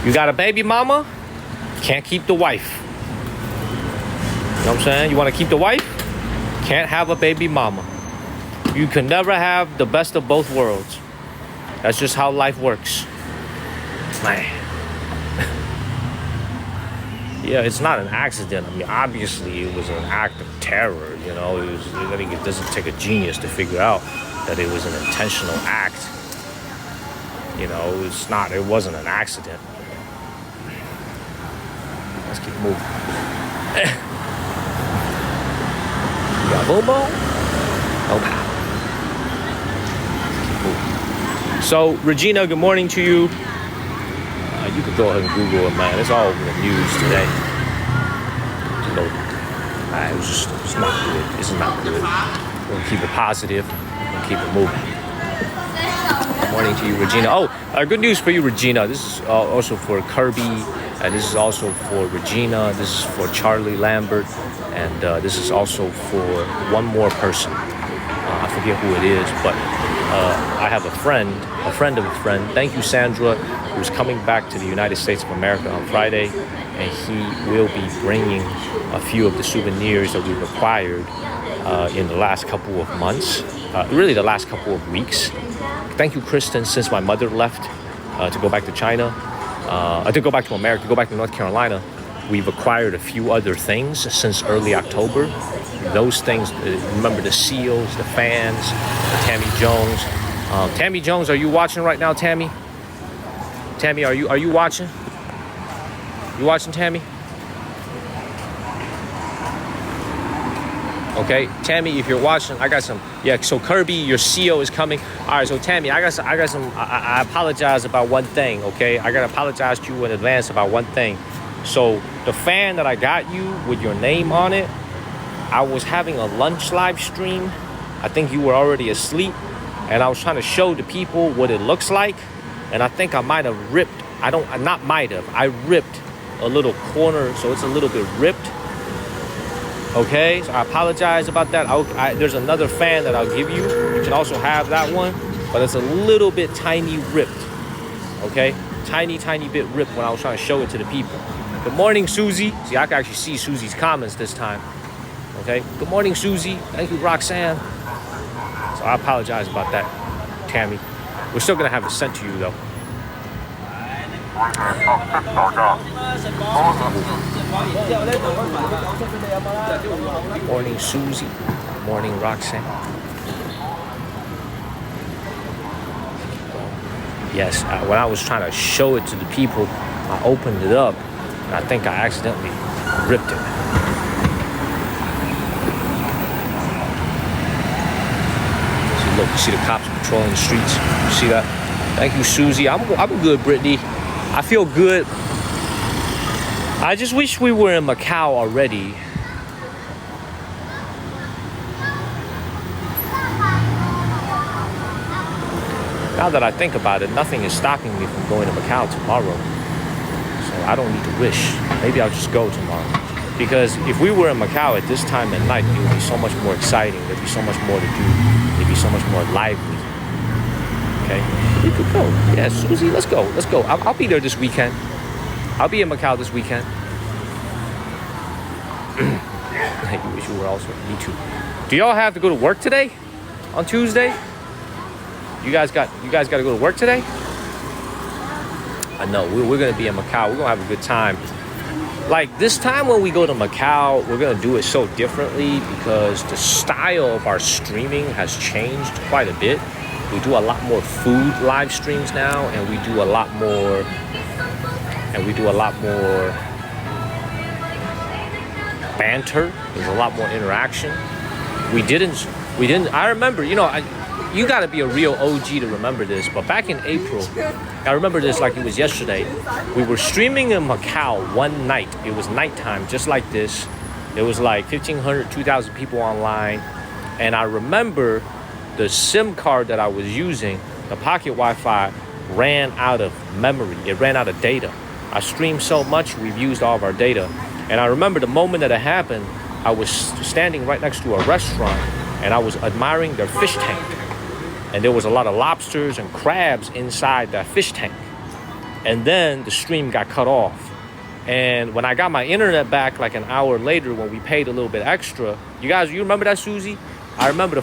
You got a baby mama? Can't keep the wife. You know what I'm saying? You want to keep the wife? Can't have a baby mama. You can never have the best of both worlds. That's just how life works. Man. Yeah, it's not an accident. I mean, obviously it was an act of terror, you know. I think it doesn't take a genius to figure out that it was an intentional act. You know, it wasn't an accident. Let's keep moving. You got boom boom? Okay. Keep moving. So, Regina, good morning to you. You could go ahead and Google it, man. It's all over the news today. It's not good. It's not good. We're going to keep it positive. We're going to keep it moving. Good morning to you, Regina. Oh, good news for you, Regina. This is also for Kirby. And this is also for Regina. This is for Charlie Lambert. And this is also for one more person. I forget who it is, but I have a friend of a friend. Thank you, Sandra, who's coming back to the United States of America on Friday. And he will be bringing a few of the souvenirs that we've acquired in the last couple of months. Really the last couple of weeks. Thank you, Kristen, since my mother left to go back to China. To go back to America, to go back to North Carolina. We've acquired a few other things since early October. Those things, remember the seals, the fans, the Tammy Jones. Tammy Jones, are you watching right now, Tammy? Tammy, are you watching? You watching, Tammy? Okay, Tammy, if you're watching, I got some. Yeah, so Kirby, your CEO is coming. All right, so Tammy, I got some. I apologize about one thing. Okay, I gotta apologize to you in advance about one thing. So the fan that I got you with your name on it, I was having a lunch live stream. I think you were already asleep, and I was trying to show the people what it looks like, and I think I might have ripped. I ripped a little corner, so it's a little bit ripped. Okay, so I apologize about that. There's another fan that I'll give you. You can also have that one, but it's a little bit tiny ripped. Okay, tiny bit ripped when I was trying to show it to the people. Good morning, Susie. See, I can actually see Susie's comments this time. Okay, good morning, Susie. Thank you, Roxanne. So I apologize about that, Tammy. We're still gonna have it sent to you though. Morning, Susie. Morning, Roxanne. Yes, when I was trying to show it to the people, I opened it up, and I think I accidentally ripped it. See, look, you see the cops patrolling the streets. You see that? Thank you, Susie. I'm good, Brittany. I feel good. I just wish we were in Macau already. Now that I think about it, nothing is stopping me from going to Macau tomorrow. So I don't need to wish. Maybe I'll just go tomorrow. Because if we were in Macau at this time at night, it would be so much more exciting. There'd be so much more to do. It'd be so much more lively. Okay? We could go. Yeah, Susie, let's go. Let's go. I'll be there this weekend. I'll be in Macau this weekend. You wish you were also. Me too. Do y'all have to go to work today? On Tuesday? You guys got to go to work today? I know. We're going to be in Macau. We're going to have a good time. Like this time when we go to Macau, we're going to do it so differently because the style of our streaming has changed quite a bit. We do a lot more food live streams now, and we do a lot more banter. There's a lot more interaction. We didn't I remember, you got to be a real OG to remember this, but back in April, I remember this like it was yesterday. We were streaming in Macau one night. It was nighttime, just like this. It was like 1,500, 2,000 people online. And I remember the SIM card that I was using, the pocket Wi-Fi, ran out of memory. It ran out of data. I streamed so much, we've used all of our data. And I remember the moment that it happened, I was standing right next to a restaurant and I was admiring their fish tank. And there was a lot of lobsters and crabs inside that fish tank. And then the stream got cut off. And when I got my internet back like an hour later when we paid a little bit extra, you remember that, Susie? I remember the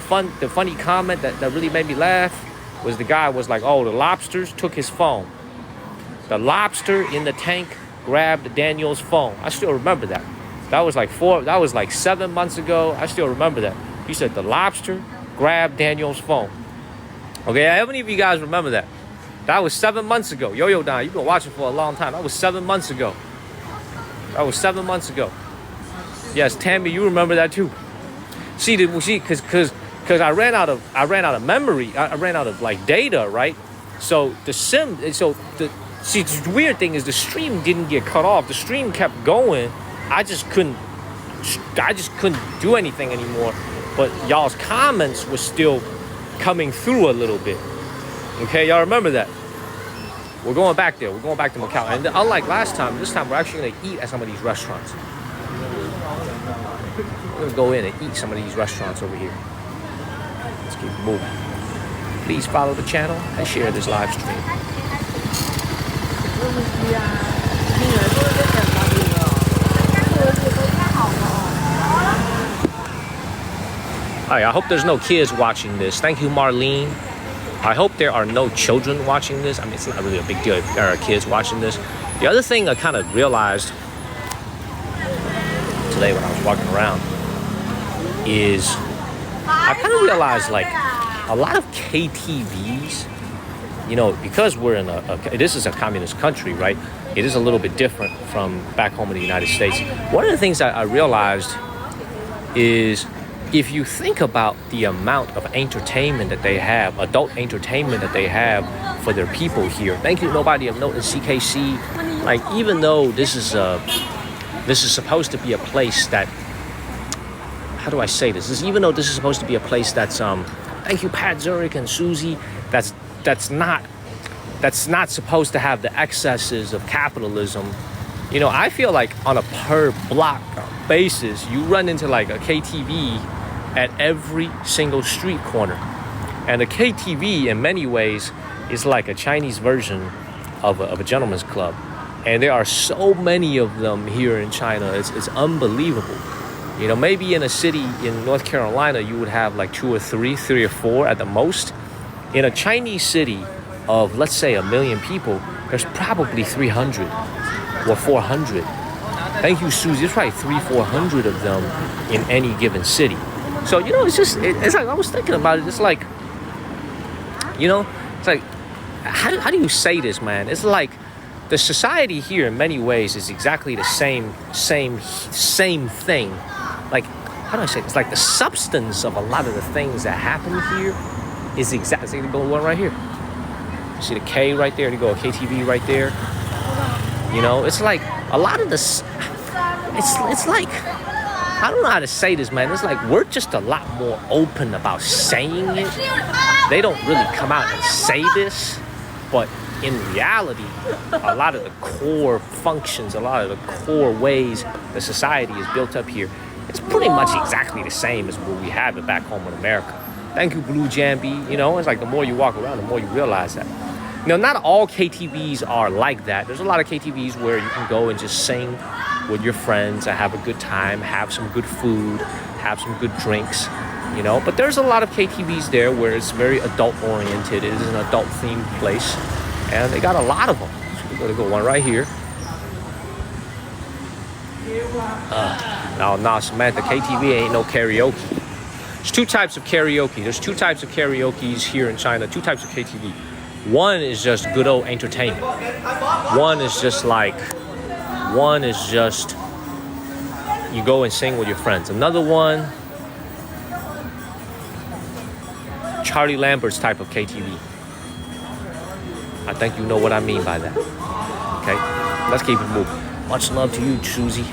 funny comment that really made me laugh was the guy was like, oh, the lobsters took his phone. The lobster in the tank grabbed Daniel's phone. I still remember that. That was like 7 months ago. I still remember that. He said the lobster grabbed Daniel's phone. Okay, how many of you guys remember that? That was 7 months ago. Yo-Yo Don, you've been watching for a long time. That was 7 months ago. Yes, Tammy, you remember that too. See, because I ran out of memory. I ran out of like data, right? So the weird thing is the stream didn't get cut off. The stream kept going. I just couldn't do anything anymore. But y'all's comments were still coming through a little bit. Okay, y'all remember that? We're going back there. We're going back to Macau. And unlike last time, this time we're actually going to eat at some of these restaurants. We're going to go in and eat some of these restaurants over here. Let's keep moving. Please follow the channel and share this live stream. All right, I hope there's no kids watching this. Thank you, Marlene. I hope there are no children watching this. I mean, it's not really a big deal if there are kids watching this. The other thing I kind of realized today when I was walking around is I kind of realized like a lot of KTVs, because we're in this is a communist country, right? It is a little bit different from back home in the United States. One of the things that I realized is if you think about the amount of entertainment that they have, adult entertainment that they have for their people here. Thank you, nobody of note in CKC. Like, even though this is supposed to be a place that, how do I say this? Even though this is supposed to be a place that's, thank you, Pat Zurich and Susie, that's not supposed to have the excesses of capitalism. I feel like on a per block basis, you run into like a KTV at every single street corner. And a KTV in many ways is like a Chinese version of a gentleman's club. And there are so many of them here in China. It's unbelievable. Maybe in a city in North Carolina, you would have like three or four at the most. In a Chinese city of, let's say, 1 million people, there's probably 300 or 400. Thank you, Susie. There's probably 300-400 of them in any given city. So, it's like, I was thinking about it. It's like, it's like, how do you say this, man? It's like the society here in many ways is exactly the same thing. Like, how do I say it? It's like the substance of a lot of the things that happen here is exactly, the one right here. You see the K right there, you go a KTV right there. It's like a lot of this, it's like, I don't know how to say this, man. It's like we're just a lot more open about saying it. They don't really come out and say this, but in reality, a lot of the core functions, a lot of the core ways the society is built up here, it's pretty much exactly the same as what we have it back home in America. Thank you, Blue Jambi. You know, it's like the more you walk around, the more you realize that. You know, not all KTVs are like that. There's a lot of KTVs where you can go and just sing with your friends and have a good time, have some good food, have some good drinks, you know. But there's a lot of KTVs there where it's very adult-oriented. It is an adult-themed place, and they got a lot of them. So we're gonna go one right here. Now, Samantha, KTV ain't no karaoke. There's two types of karaoke. There's two types of karaoke's here in China, two types of KTV. One is just good old entertainment. One is just you go and sing with your friends. Another one, Charlie Lambert's type of KTV. I think you know what I mean by that. Okay, let's keep it moving. Much love to you, Susie.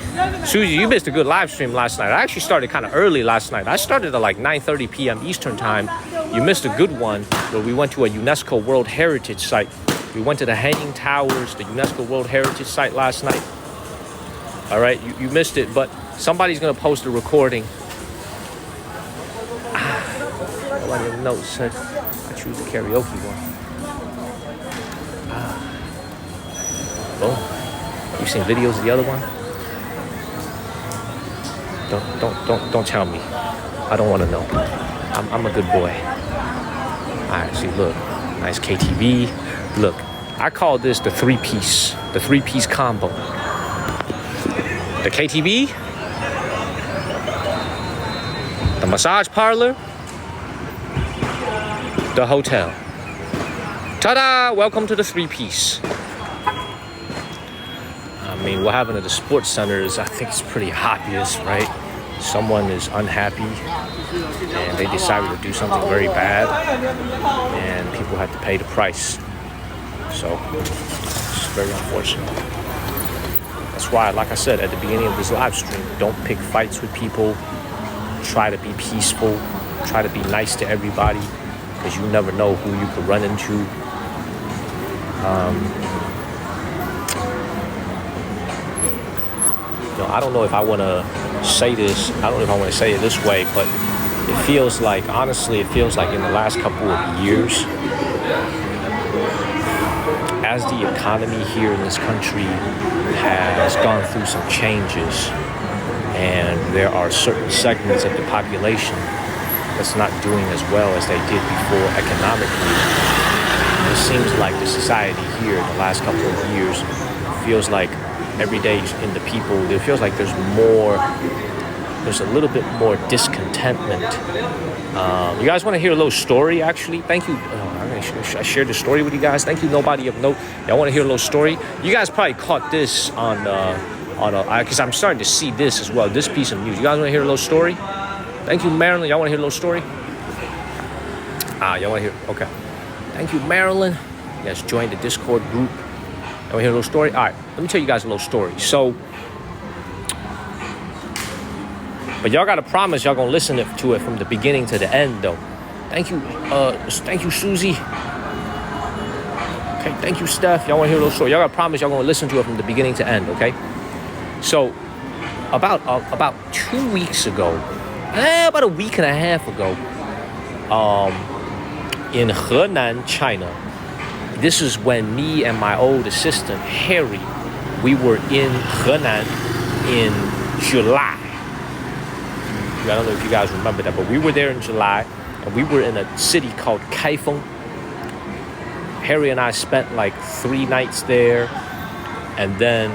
Susie, you missed a good live stream last night. I actually started kind of early last night. I started at like 9:30 p.m. Eastern time. You missed a good one where we went to a UNESCO World Heritage Site. We went to the Hanging Towers, the UNESCO World Heritage Site last night. All right, you missed it, but somebody's going to post a recording. Nobody in the notes said I choose the karaoke one. Boom. You seen videos of the other one? Don't tell me. I don't want to know. I'm a good boy. All right, see, look, nice KTV. Look, I call this the three-piece combo. The KTV, the massage parlor, the hotel. Ta-da! Welcome to the three-piece. I mean, what happened at the sports center is, I think it's pretty obvious, right? Someone is unhappy and they decided to do something very bad and people had to pay the price. So it's very unfortunate. That's why, like I said at the beginning of this live stream, don't pick fights with people. Try to be peaceful. Try to be nice to everybody, because you never know who you could run into. I don't know if I want to say this. I don't know if I want to say it this way, but it feels like, honestly, it feels like in the last couple of years, as the economy here in this country has gone through some changes, and there are certain segments of the population that's not doing as well as they did before economically. It seems like the society here in the last couple of years feels like every day in the people, it feels like there's a little bit more discontentment. You guys want to hear a little story, actually? Thank you. I shared the story with you guys. Thank you, nobody of note. Y'all want to hear a little story? You guys probably caught this because I'm starting to see this as well, this piece of news. You guys want to hear a little story? Thank you, Marilyn. Y'all want to hear a little story? Y'all want to hear? Okay. Thank you, Marilyn. You guys joined the Discord group. Y'all want to hear a little story? All right. Let me tell you guys a little story. So, but y'all got to promise y'all going to listen to it from the beginning to the end, though. Thank you, Susie. Okay, thank you, Steph. Y'all want to hear a little story? Y'all got to promise y'all going to listen to it from the beginning to end, okay? So, about 2 weeks ago, about a week and a half ago, in Henan, China, this is when me and my old assistant, Harry, we were in Henan in July. I don't know if you guys remember that, but we were there in July, and we were in a city called Kaifeng. Harry and I spent like 3 nights there, and then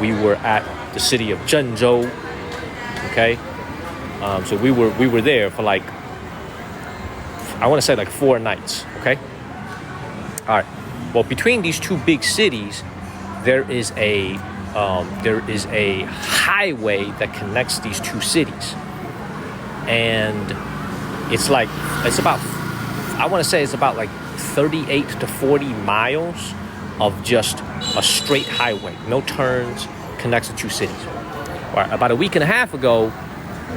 we were at the city of Zhengzhou. Okay, so we were there for like, I want to say like 4 nights. Okay, all right. Well, between these two big cities, there is a highway that connects these two cities, and it's about I want to say it's about like 38 to 40 miles of just a straight highway, no turns, connects the two cities. All right, about a week and a half ago,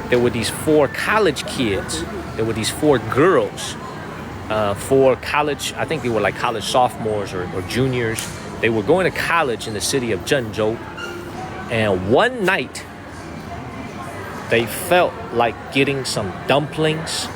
there were these 4 college kids. There were these 4 girls, 4 college, I think they were like college sophomores or juniors. They were going to college in the city of Zhengzhou. And one night, they felt like getting some dumplings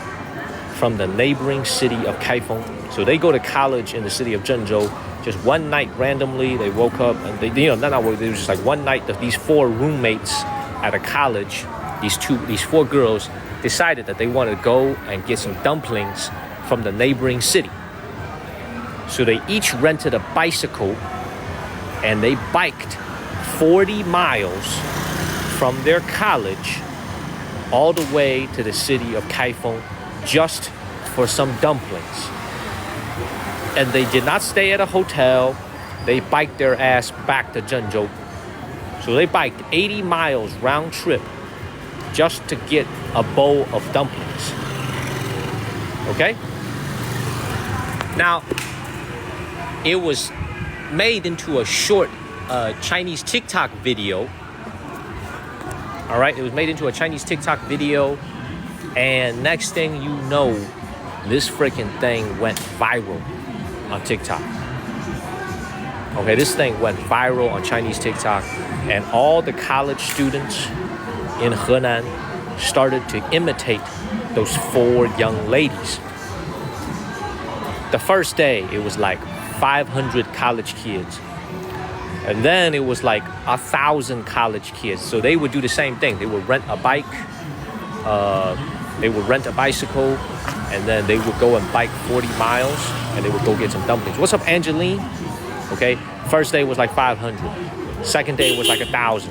from the neighboring city of Kaifeng. So they go to college in the city of Zhengzhou. Just one night, randomly, they woke up and they, it was just like one night that these 4 roommates at a college, these 4 girls, decided that they wanted to go and get some dumplings from the neighboring city. So they each rented a bicycle and they biked 40 miles from their college all the way to the city of Kaifeng just for some dumplings. And they did not stay at a hotel. They biked their ass back to Zhengzhou. So they biked 80 miles round trip just to get a bowl of dumplings. Okay? Now, it was made into a short Chinese TikTok video. All right, it was made into a Chinese TikTok video. And next thing you know, this freaking thing went viral on TikTok. Okay, this thing went viral on Chinese TikTok. And all the college students in Henan started to imitate those 4 young ladies. The first day, it was like 500 college kids. And then it was like 1,000 college kids. So they would do the same thing. They would rent a bike. They would rent a bicycle. And then they would go and bike 40 miles. And they would go get some dumplings. What's up, Angeline? Okay. First day was like 500. Second day was like 1,000.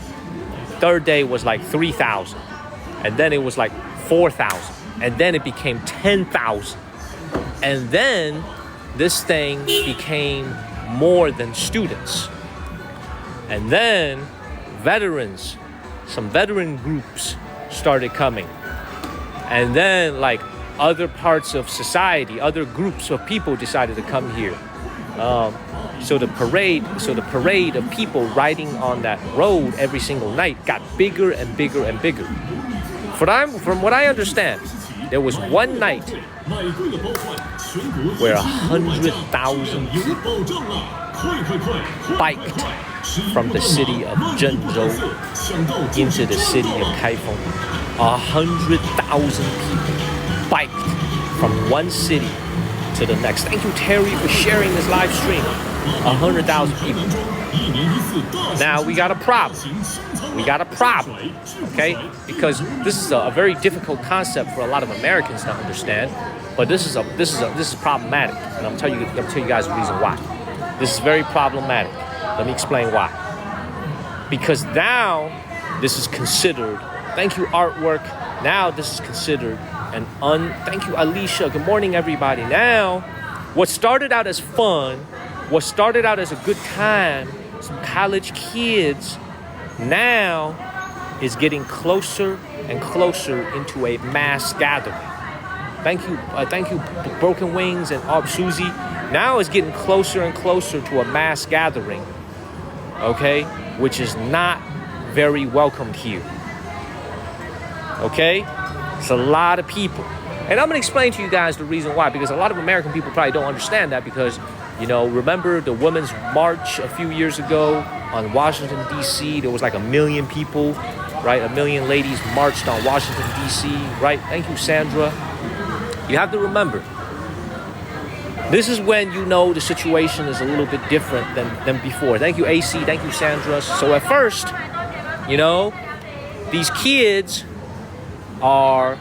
Third day was like 3,000. And then it was like 4,000. And then it became 10,000. And then this thing became more than students. And then veterans, some veteran groups started coming. And then like other parts of society, other groups of people decided to come here. So the parade of people riding on that road every single night got bigger and bigger and bigger. From what I understand, there was one night where 100,000 people biked from the city of Zhengzhou into the city of Kaifeng. 100,000 people biked from one city to the next. Thank you, Terry, for sharing this live stream. 100,000 people. Now we got a problem. Okay? Because this is a very difficult concept for a lot of Americans to understand. But this is problematic, and I'm tell you guys the reason why. This is very problematic. Let me explain why. Because now this is considered. Thank you, artwork. Now this is considered thank you, Alicia. Good morning, everybody. Now, what started out as fun, what started out as a good time, some college kids, now is getting closer and closer into a mass gathering. Thank you, Broken Wings and Susie. Now it's getting closer and closer to a mass gathering, okay, which is not very welcomed here. Okay, it's a lot of people, and I'm gonna explain to you guys the reason why. Because a lot of American people probably don't understand that. Because remember the Women's March a few years ago on Washington D.C. There was like 1 million people, right? 1 million ladies marched on Washington D.C. Right? Thank you, Sandra. You have to remember, this is when the situation is a little bit different than before. Thank you, AC. Thank you, Sandra. So at first, these kids are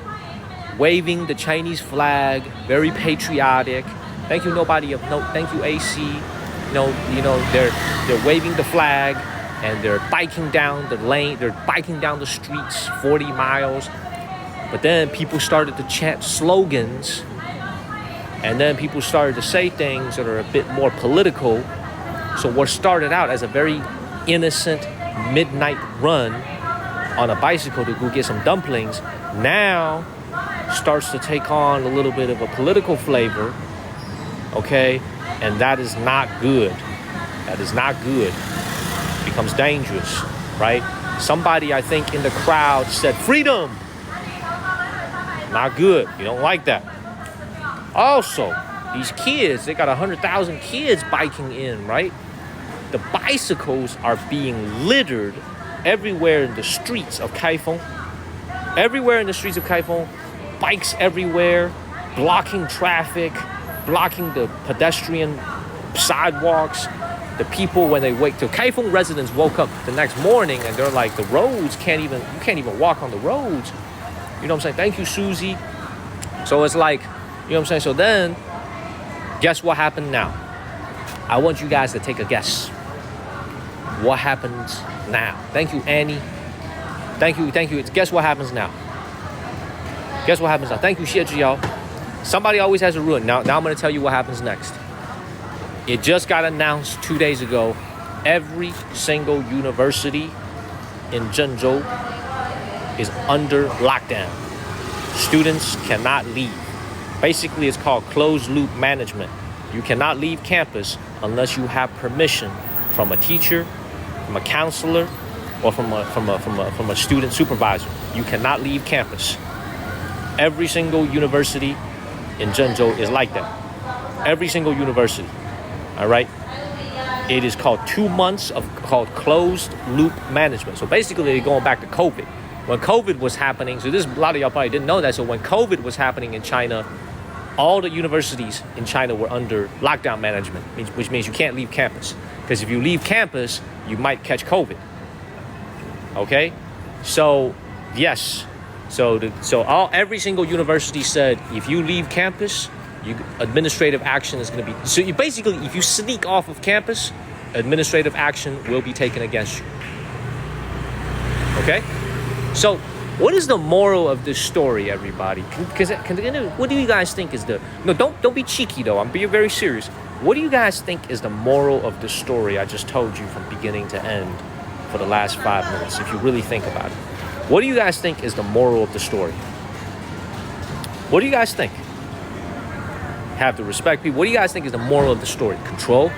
waving the Chinese flag, very patriotic. Thank you, nobody of note. Thank you, AC. They're waving the flag and they're biking down the lane. They're biking down the streets 40 miles. But then people started to chant slogans, and then people started to say things that are a bit more political. So what started out as a very innocent midnight run on a bicycle to go get some dumplings now starts to take on a little bit of a political flavor, okay? And that is not good. That is not good. It becomes dangerous, right? Somebody, I think, in the crowd said, freedom. Not good. You don't like that. Also, these kids, they got 100,000 kids biking in, right? The bicycles are being littered everywhere in the streets of Kaifeng. Everywhere in the streets of Kaifeng, bikes everywhere, blocking traffic, blocking the pedestrian sidewalks. The people, when they wake, the Kaifeng residents woke up the next morning and they're like, the roads you can't even walk on the roads. You know what I'm saying? Thank you, Susie. So it's like, you know what I'm saying? So then, guess what happened now? I want you guys to take a guess. What happens now? Thank you, Annie. Thank you. Guess what happens now? Guess what happens now? Thank you, Xie Zhiyao. Somebody always has a ruin. Now I'm going to tell you what happens next. It just got announced 2 days ago. Every single university in Zhengzhou is under lockdown. Students cannot leave. Basically, it's called closed loop management. You cannot leave campus unless you have permission from a teacher, from a counselor, or from a student supervisor. You cannot leave campus. Every single university in Zhengzhou is like that. Every single university. All right? It is called 2 months of closed loop management. So basically, they're going back to COVID. When COVID was happening, so this a lot of y'all probably didn't know that. So when COVID was happening in China, all the universities in China were under lockdown management, which means you can't leave campus. Because if you leave campus, you might catch COVID. Okay? So, yes. Every single university said, if you leave campus, administrative action is going to be... So you basically, if you sneak off of campus, administrative action will be taken against you. Okay? So, what is the moral of this story, everybody? What do you guys think is the... No, don't be cheeky, though. I'm being very serious. What do you guys think is the moral of the story I just told you from beginning to end for the last 5 minutes, if you really think about it? What do you guys think is the moral of the story? What do you guys think? Have to respect people. What do you guys think is the moral of the story? Control,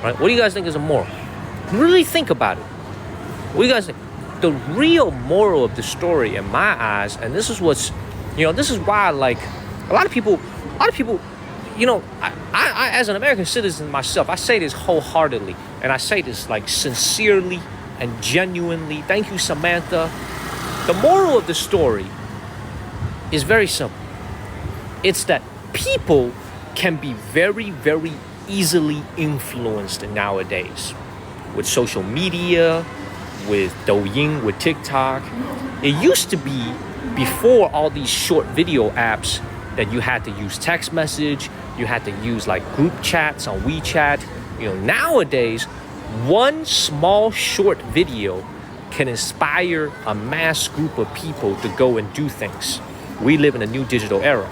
right? What do you guys think is the moral? Really think about it. What do you guys think? The real moral of the story, in my eyes, and this is what's, this is why, like, a lot of people, I as an American citizen myself, I say this wholeheartedly, and I say this, like, sincerely and genuinely. Thank you, Samantha. The moral of the story is very simple. It's that people can be very, very easily influenced nowadays with social media, with Douyin, with TikTok. It used to be, before all these short video apps, that you had to use text message, you had to use like group chats on WeChat. Nowadays, one small short video can inspire a mass group of people to go and do things. We live in a new digital era.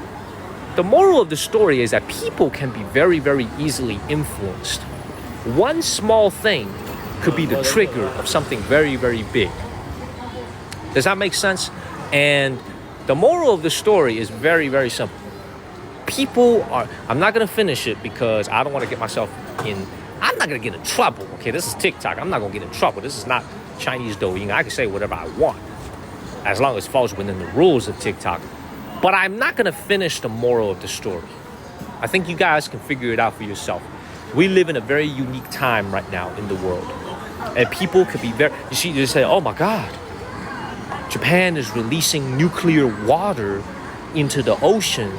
The moral of the story is that people can be very, very easily influenced. One small thing could be the trigger of something very, very big. Does that make sense? And the moral of the story is very, very simple. I'm not going to finish it because I don't want to get myself I'm not going to get in trouble. Okay, this is TikTok. I'm not going to get in trouble. This is not Chinese Douyin. I can say whatever I want as long as it falls within the rules of TikTok. But I'm not going to finish the moral of the story. I think you guys can figure it out for yourself. We live in a very unique time right now in the world. And people could be you say, oh my God, Japan is releasing nuclear water into the ocean.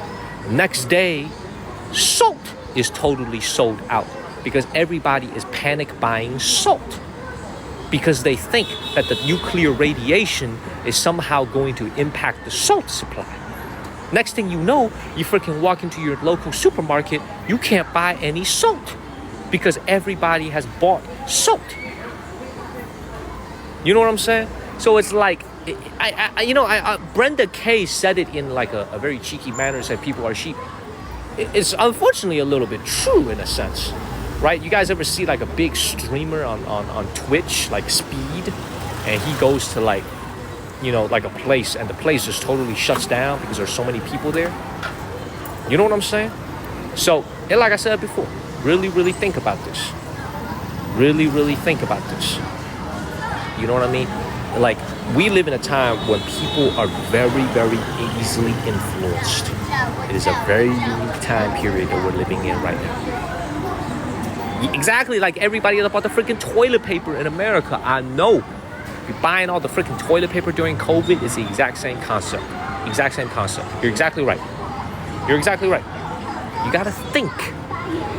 Next day, salt is totally sold out because everybody is panic buying salt because they think that the nuclear radiation is somehow going to impact the salt supply. Next thing you know, you freaking walk into your local supermarket, you can't buy any salt because everybody has bought salt. You know what I'm saying? So it's like, Brenda Kay said it in like a very cheeky manner, said people are sheep. It's unfortunately a little bit true in a sense, right? You guys ever see like a big streamer on Twitch, like Speed, and he goes to like a place, and the place just totally shuts down because there's so many people there? You know what I'm saying? So, like I said before, really, really think about this. really, really think about this. You know what I mean? Like, we live in a time when people are very, very easily influenced. It is a very unique time period that we're living in right now. Exactly like everybody about the freaking toilet paper in America. I know. You're buying all the freaking toilet paper during COVID. It's the exact same concept. Exact same concept. You're exactly right. You're exactly right. You gotta think.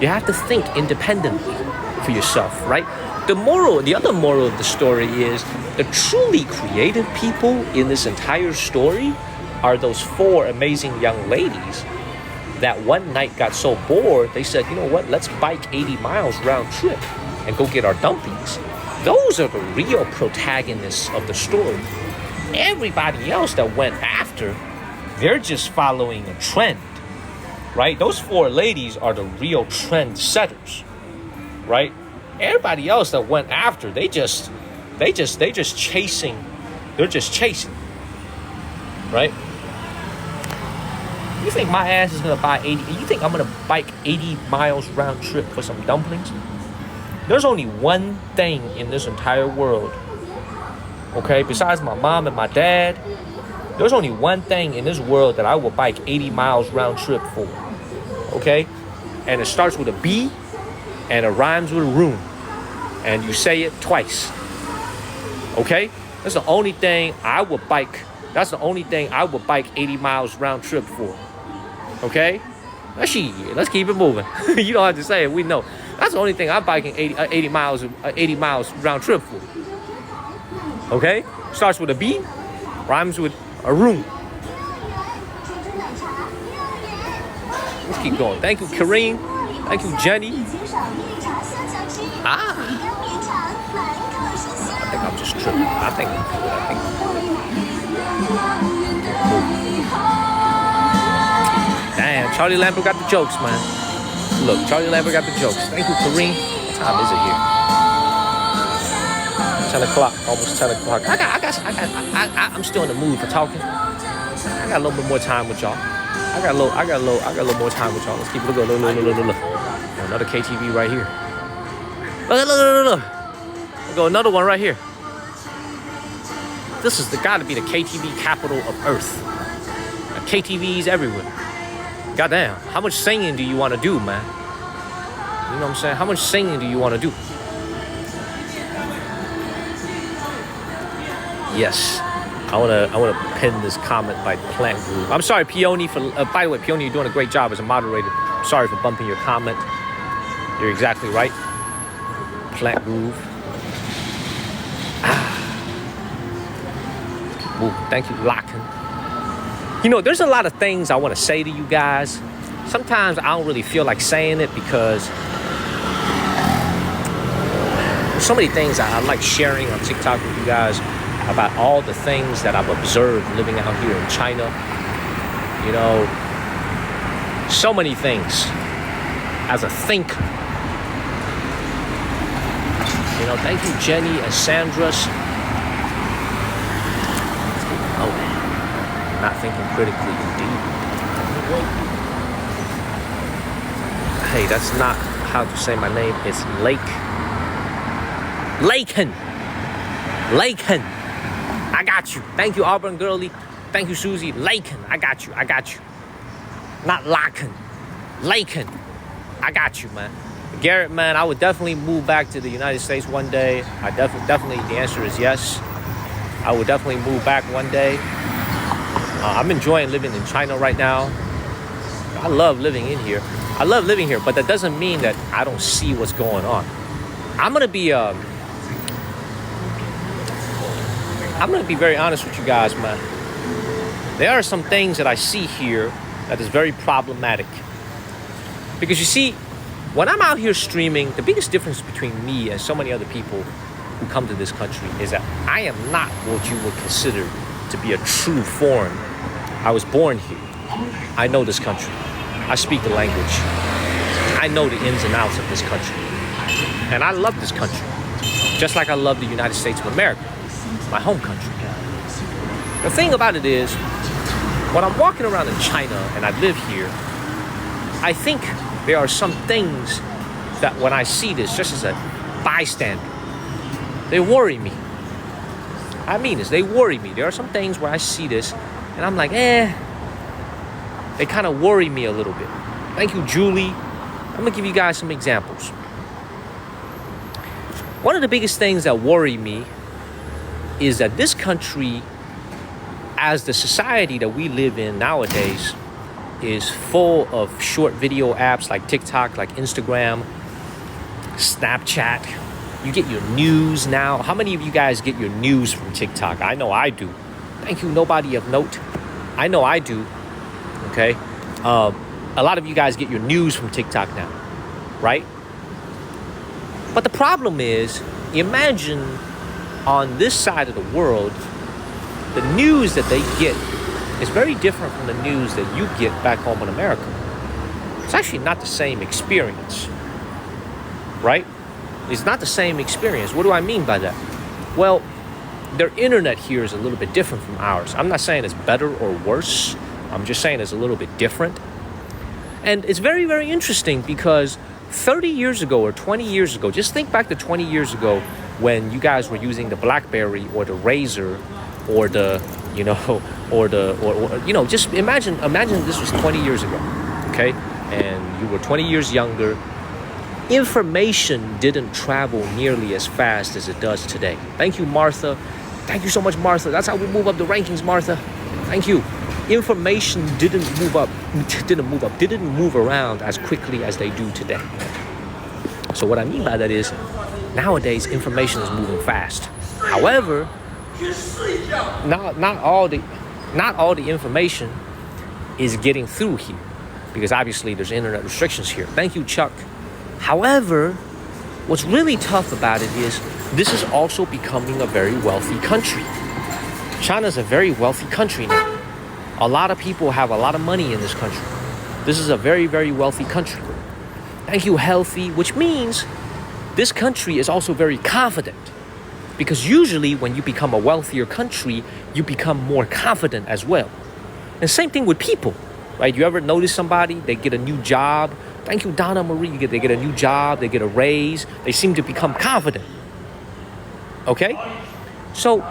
You have to think independently for yourself, right? The other moral of the story is the truly creative people in this entire story are those 4 amazing young ladies that one night got so bored, they said, you know what, let's bike 80 miles round trip and go get our dumplings. Those are the real protagonists of the story. Everybody else that went after, they're just following a trend, right? Those 4 ladies are the real trend setters, right? Everybody else that went after, they're just chasing, right? You think my ass is gonna buy 80? You think I'm gonna bike 80 miles round trip for some dumplings? There's only one thing in this entire world, okay, besides my mom and my dad, there's only one thing in this world that I will bike 80 miles round trip for, okay? And it starts with a B and it rhymes with a room. And you say it twice, okay? That's the only thing I would bike. That's the only thing I would bike 80 miles round trip for, okay? Let's keep it moving. You don't have to say it. We know. That's the only thing I'm biking 80 miles round trip for. Okay? Starts with a B, rhymes with a room. Let's keep going. Thank you, Kareem. Thank you, Jenny. I think I'm just tripping. I think. Damn, Charlie Lambert got the jokes, man. Look, Charlie Lambert got the jokes. Thank you, Kareem. What time is it here? 10 o'clock, almost 10 o'clock. I'm still in the mood for talking. I got a little bit more time with y'all. I got a little more time with y'all. Let's keep it going. Look. Another KTV right here. Look. Go another one right here. This is gotta be the KTV capital of Earth. KTVs everywhere. Goddamn, how much singing do you want to do, man? You know what I'm saying? How much singing do you want to do? Yes, I wanna pin this comment by Plant Groove. I'm sorry, Peony, for by the way, Peony, you're doing a great job as a moderator. Sorry for bumping your comment. You're exactly right. Plant Groove. Ooh, thank you, Locken. You know, there's a lot of things I want to say to you guys. Sometimes I don't really feel like saying it because there's so many things I like sharing on TikTok with you guys about all the things that I've observed living out here in China. You know, so many things as a thinker. You know, thank you, Jenny and Sandra's. Not thinking critically, indeed. Hey, that's not how to say my name. It's Laken. I got you. Thank you, Auburn Girlie. Thank you, Susie. Laken. I got you. Not Laken. Laken. I got you, man. Garrett, man, I would definitely move back to the United States one day. I definitely, the answer is yes. I would definitely move back one day. I'm enjoying living in China right now. I love living in here. But that doesn't mean that I don't see what's going on. I'm gonna be very honest with you guys, man. There are some things that I see here that is very problematic. Because you see, when I'm out here streaming, the biggest difference between me and so many other people who come to this country is that I am not what you would consider to be a true foreign. I was born here. I know this country. I speak the language. I know the ins and outs of this country. And I love this country. Just like I love the United States of America, my home country. The thing about it is, when I'm walking around in China and I live here, I think there are some things that when I see this, just as a bystander. They worry me. I mean this, they worry me. There are some things where I see this and I'm like, they kind of worry me a little bit. Thank you, Julie. I'm gonna give you guys some examples. One of the biggest things that worry me is that this country, as the society that we live in nowadays, is full of short video apps like TikTok, like Instagram, Snapchat. You get your news now. How many of you guys get your news from TikTok? I know I do. Thank you, nobody of note. I know I do. Okay. A lot of you guys get your news from TikTok now, right? But the problem is, imagine on this side of the world, the news that they get is very different from the news that you get back home in America. It's actually not the same experience, right? It's not the same experience. What do I mean by that? Well, their internet here is a little bit different from ours. I'm not saying it's better or worse. I'm just saying it's a little bit different. And it's very, very interesting because 30 years ago or 20 years ago, just think back to 20 years ago when you guys were using the BlackBerry or the Razor or the, just imagine this was 20 years ago, okay? And you were 20 years younger. Information didn't travel nearly as fast as it does today. Thank you, Martha. Thank you so much, Martha. That's how we move up the rankings, Martha. Thank you. Information didn't move around as quickly as they do today. So what I mean by that is, nowadays information is moving fast. However, not all the information is getting through here, because obviously there's internet restrictions here. Thank you, Chuck. However, what's really tough about it is this is also becoming a very wealthy country. China's a very wealthy country now. A lot of people have a lot of money in this country. This is a very, very wealthy country. Thank you, healthy, which means this country is also very confident. Because usually when you become a wealthier country, you become more confident as well. And same thing with people, right? You ever notice somebody, they get a new job. Thank you, Donna Marie. They get a new job, they get a raise. They seem to become confident. Okay? So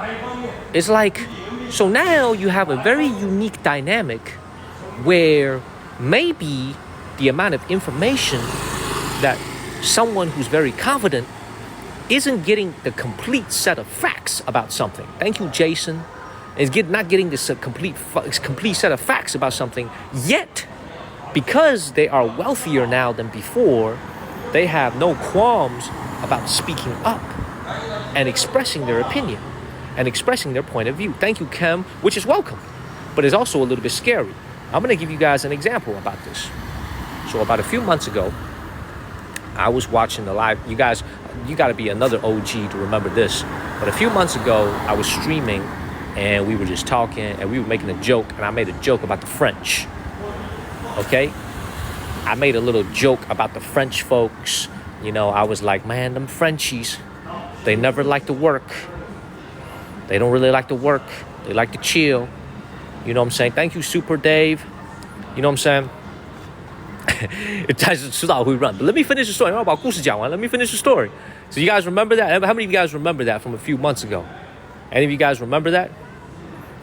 it's like, so now you have a very unique dynamic where maybe the amount of information that someone who's very confident isn't getting the complete set of facts about something. Thank you, Jason. Is not getting this complete set of facts about something, yet because they are wealthier now than before, they have no qualms about speaking up and expressing their opinion and expressing their point of view. Thank you, Kem, which is welcome, but it's also a little bit scary. I'm going to give you guys an example about this. So about a few months ago, I was watching the live. You guys, you got to be another OG to remember this. But a few months ago, I was streaming and we were just talking and we were making a joke, and I made a joke about the French. Okay? I made a little joke about the French folks. You know, I was like, man, them Frenchies, they never like to work. They don't really like to work. They like to chill. You know what I'm saying? Thank you, Super Dave. You know what I'm saying? 但是迟早会 run. But let me finish the story. 我要把故事讲完. Let me finish the story. So you guys remember that? How many of you guys remember that from a few months ago? Any of you guys remember that?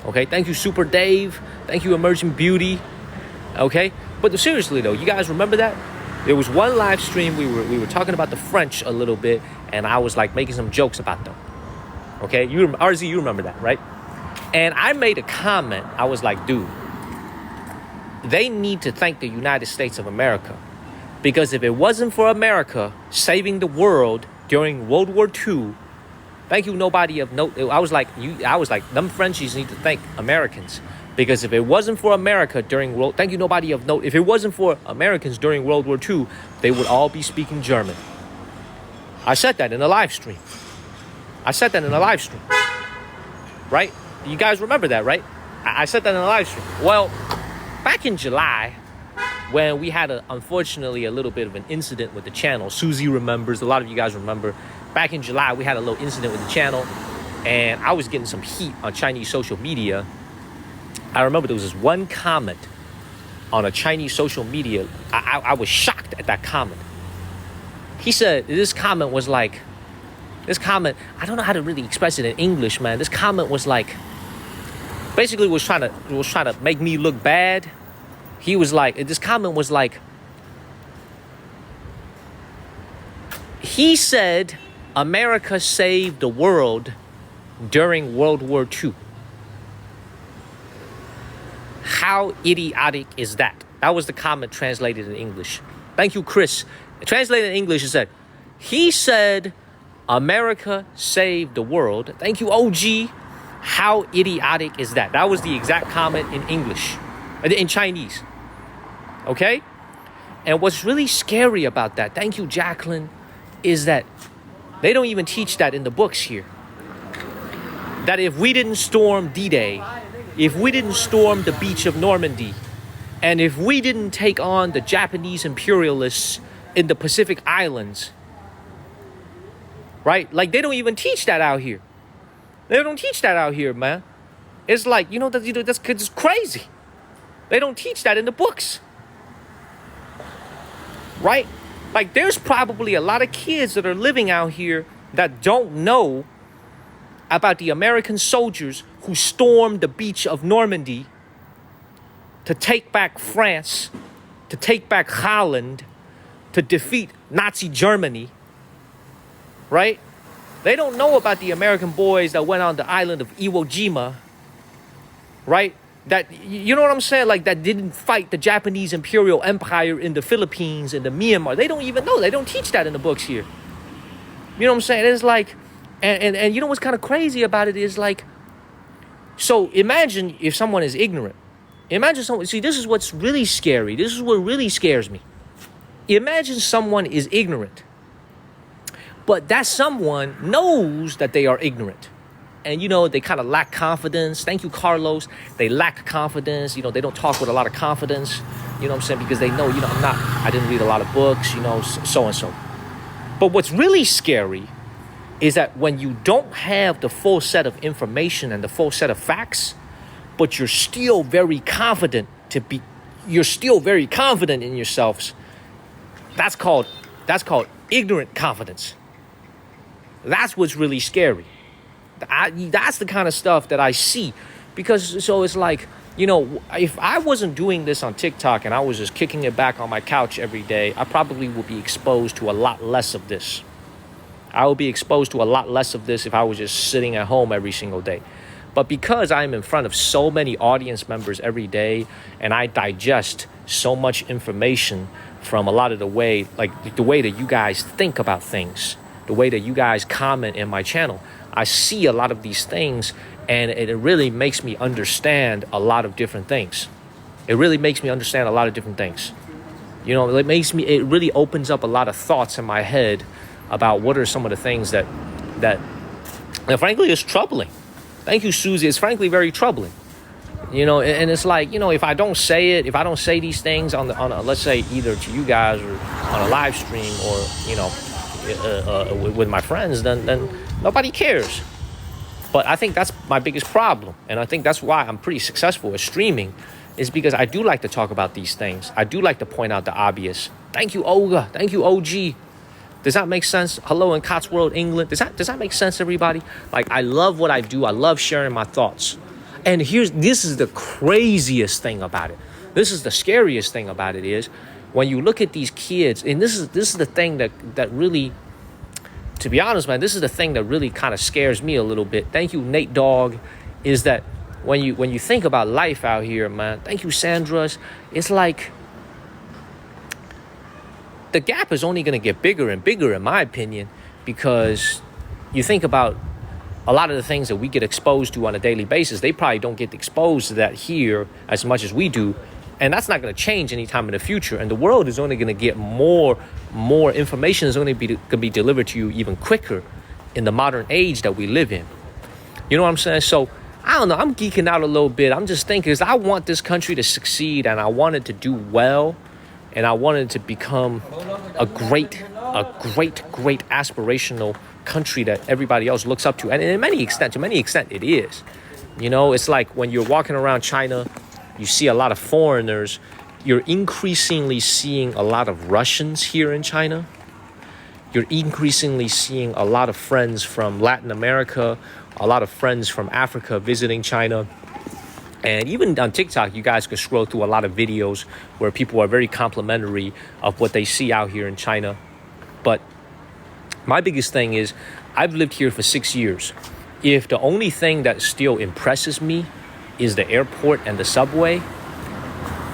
Okay. Thank you, Super Dave. Thank you, Emerging Beauty. Okay. But seriously though, you guys remember that? There was one live stream. We were talking about the French a little bit, and I was like making some jokes about them. Okay. RZ, you remember that, right? And I made a comment. I was like, dude, they need to thank the United States of America, because if it wasn't for America saving the world during World War II, thank you, nobody of note. I was like, them Frenchies need to thank Americans, because if it wasn't for America during thank you, nobody of note. If it wasn't for Americans during World War II, they would all be speaking German. I said that in a live stream. Right? You guys remember that, right? I said that in a live stream. Well, back in July, when we had unfortunately a little bit of an incident with the channel, Susie remembers, a lot of you guys remember, back in July, we had a little incident with the channel, and I was getting some heat on Chinese social media. I remember there was this one comment on a Chinese social media. I was shocked at that comment. He said, this comment was like, This comment, I don't know how to really express it in English, man. This comment was like, basically was trying to make me look bad. He was like, this comment was like, he said America saved the world during World War II. How idiotic is that? That was the comment translated in English. Thank you, Chris. Translated in English, it said, he said America saved the world. Thank you, OG. How idiotic is that? That was the exact comment in English, in Chinese. Okay? And what's really scary about that, thank you, Jacqueline, is that they don't even teach that in the books here. That if we didn't storm D-Day, if we didn't storm the beach of Normandy, and if we didn't take on the Japanese imperialists in the Pacific Islands, right? Like, they don't even teach that out here. They don't teach that out here, man. It's like, that's it's crazy. They don't teach that in the books. Right? Like, there's probably a lot of kids that are living out here that don't know about the American soldiers who stormed the beach of Normandy to take back France, to take back Holland, to defeat Nazi Germany. Right? They don't know about the American boys that went on the island of Iwo Jima, right? That, you know what I'm saying? Like, that didn't fight the Japanese Imperial Empire in the Philippines and the Myanmar. They don't even know. They don't teach that in the books here. You know what I'm saying? It's like, and you know what's kind of crazy about it is like, so imagine if someone is ignorant. Imagine someone, see, this is what's really scary. This is what really scares me. Imagine someone is ignorant. But that someone knows that they are ignorant. And, they kind of lack confidence. Thank you, Carlos. They lack confidence. They don't talk with a lot of confidence. You know what I'm saying? Because they know, I didn't read a lot of books, so and so. But what's really scary is that when you don't have the full set of information and the full set of facts, but you're still very confident you're still very confident in yourselves, that's called ignorant confidence. That's what's really scary. That's the kind of stuff that I see. Because, so it's like, if I wasn't doing this on TikTok and I was just kicking it back on my couch every day, I probably would be exposed to a lot less of this. I would be exposed to a lot less of this if I was just sitting at home every single day. But because I'm in front of so many audience members every day and I digest so much information from a lot of the way that you guys think about things, the way that you guys comment in my channel, I see a lot of these things, and it really makes me understand a lot of different things. It really makes me understand a lot of different things. It really opens up a lot of thoughts in my head about what are some of the things that frankly is troubling. Thank you, Susie. It's frankly very troubling. And it's like, if I don't say these things on let's say either to you guys or on a live stream or, with my friends, then nobody cares. But I think that's my biggest problem. And I think that's why I'm pretty successful at streaming, is because I do like to talk about these things. I do like to point out the obvious. Thank you, Olga. Thank you, OG. Does that make sense? Hello in Cotswold, England. Does that make sense, everybody? Like, I love what I do. I love sharing my thoughts. And this is the craziest thing about it. This is the scariest thing about it is when you look at these kids, and this is the thing that really, to be honest, man, this is the thing that really kind of scares me a little bit. Thank you, Nate Dogg. Is that when you think about life out here, man, thank you, Sandra's, it's like the gap is only going to get bigger and bigger, in my opinion, because you think about a lot of the things that we get exposed to on a daily basis. They probably don't get exposed to that here as much as we do. And that's not going to change anytime in the future. And the world is only going to get more information is only going to be delivered to you even quicker in the modern age that we live in. You know what I'm saying? So, I don't know. I'm geeking out a little bit. I'm just thinking, because I want this country to succeed and I want it to do well. And I want it to become a great aspirational country that everybody else looks up to. And to many extent, it is. It's like when you're walking around China, you see a lot of foreigners. You're increasingly seeing a lot of Russians here in China. you're increasingly seeing a lot of friends from Latin America, a lot of friends from Africa visiting China. And even on TikTok, you guys can scroll through a lot of videos where people are very complimentary of what they see out here in China. But my biggest thing is, I've lived here for 6 years. If the only thing that still impresses me is the airport and the subway,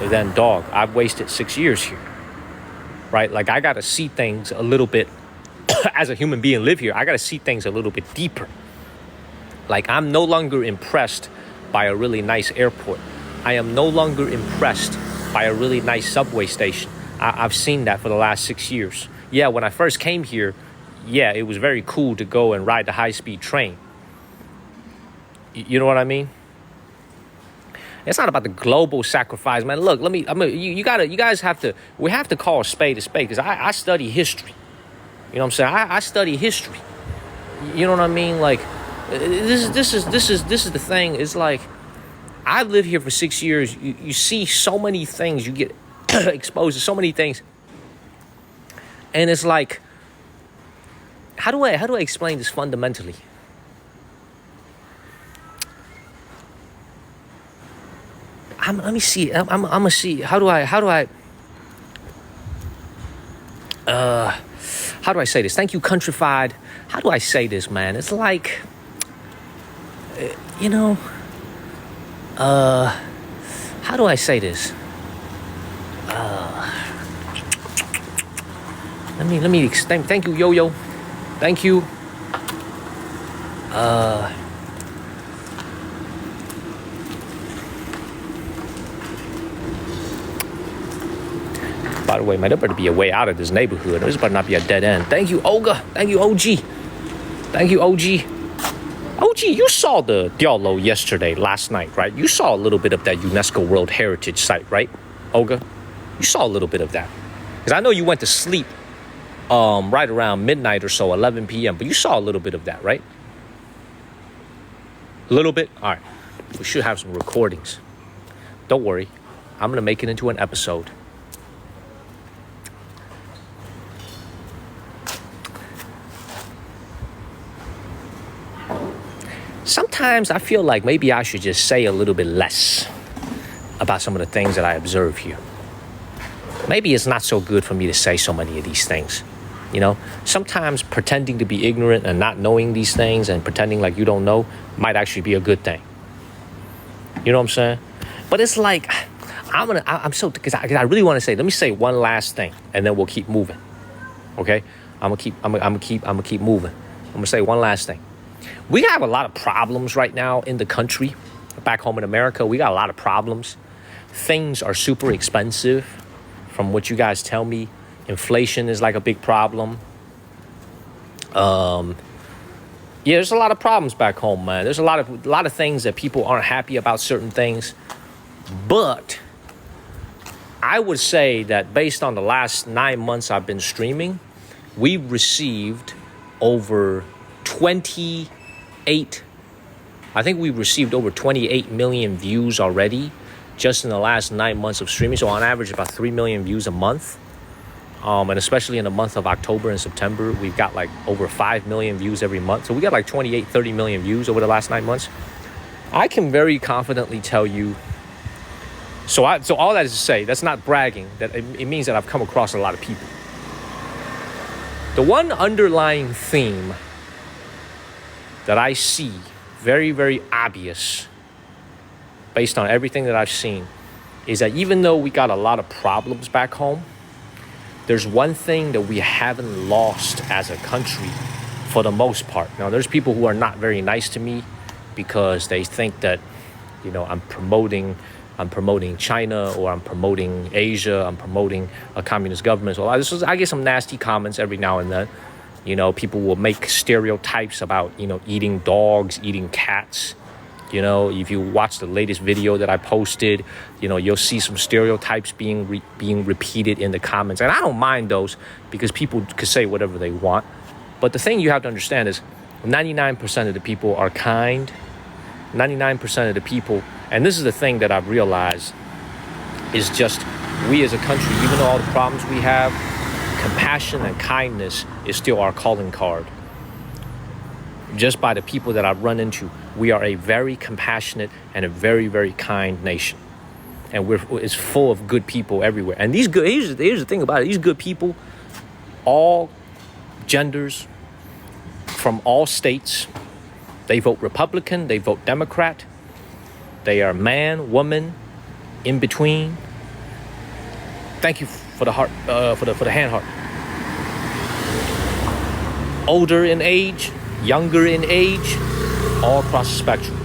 then dog, I've wasted 6 years here, right? Like, I got to see things a little bit, as a human being live here, I got to see things a little bit deeper. Like, I'm no longer impressed by a really nice airport. I am no longer impressed by a really nice subway station. I've seen that for the last 6 years. Yeah, when I first came here, yeah, it was very cool to go and ride the high-speed train. You know what I mean? It's not about the global sacrifice, man. Look, you guys have to, we have to call a spade, because I study history. You know what I'm saying? I study history. You know what I mean? Like, this is the thing. It's like, I've lived here for 6 years. You see so many things. You get exposed to so many things, and it's like, how do I explain this fundamentally? Let me see. I'm gonna see. How do I say this? Thank you, Countrified. How do I say this, man? It's like, how do I say this? Let me extend. Thank you, Yo-Yo. Thank you. By the way, man, there better be a way out of this neighborhood. This better not be a dead end. Thank you, Olga. Thank you, OG. Thank you, OG. OG, you saw the Diallo last night, right? You saw a little bit of that UNESCO World Heritage Site, right, Olga? You saw a little bit of that. Because I know you went to sleep right around midnight or so, 11 p.m., but you saw a little bit of that, right? A little bit? All right. We should have some recordings. Don't worry. I'm going to make it into an episode. Sometimes I feel like maybe I should just say a little bit less about some of the things that I observe here. Maybe it's not so good for me to say so many of these things. You know, sometimes pretending to be ignorant and not knowing these things and pretending like you don't know might actually be a good thing. You know what I'm saying? But it's like, because I really want to say, let me say one last thing and then we'll keep moving. Okay? I'm gonna keep moving. I'm gonna say one last thing. We have a lot of problems right now in the country. Back home in America, we got a lot of problems. Things are super expensive. From what you guys tell me, inflation is like a big problem. Yeah, there's a lot of problems back home, man. There's a lot of things that people aren't happy about, certain things. But I would say that based on the last 9 months I've been streaming, we've received over 28 million views already just in the last 9 months of streaming. So on average, about 3 million views a month. And especially in the month of October and September, we've got like over 5 million views every month. So we got like 30 million views over the last 9 months. I can very confidently tell you. So all that is to say, that's not bragging. That it means that I've come across a lot of people. The one underlying theme that I see very, very obvious based on everything that I've seen is that even though we got a lot of problems back home, there's one thing that we haven't lost as a country for the most part. Now, there's people who are not very nice to me because they think that, you know, I'm promoting China, or I'm promoting Asia, I'm promoting a communist government. So I get some nasty comments every now and then. You know, people will make stereotypes about, you know, eating dogs, eating cats. You know, if you watch the latest video that I posted, you know, you'll see some stereotypes being repeated in the comments. And I don't mind those because people could say whatever they want. But the thing you have to understand is 99% of the people are kind. 99% of the people, and this is the thing that I've realized, is just we as a country, even though all the problems we have, compassion and kindness is still our calling card. Just by the people that I've run into, we are a very compassionate and a very, very kind nation. And it's full of good people everywhere. And here's the thing about it. These good people, all genders, from all states, they vote Republican, they vote Democrat. They are man, woman, in between. Thank you for the heart, for the hand heart. Older in age, younger in age, all across the spectrum.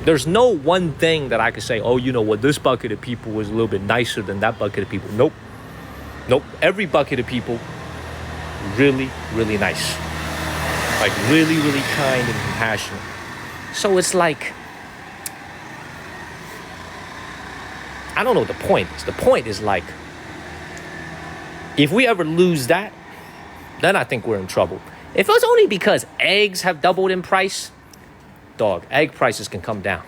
There's no one thing that I could say, oh, you know what, this bucket of people was a little bit nicer than that bucket of people. Nope. Every bucket of people, really, really nice. Like really, really kind and compassionate. So it's like, I don't know what the point is. The point is like, if we ever lose that, then I think we're in trouble. If it's only because eggs have doubled in price, dog, egg prices can come down.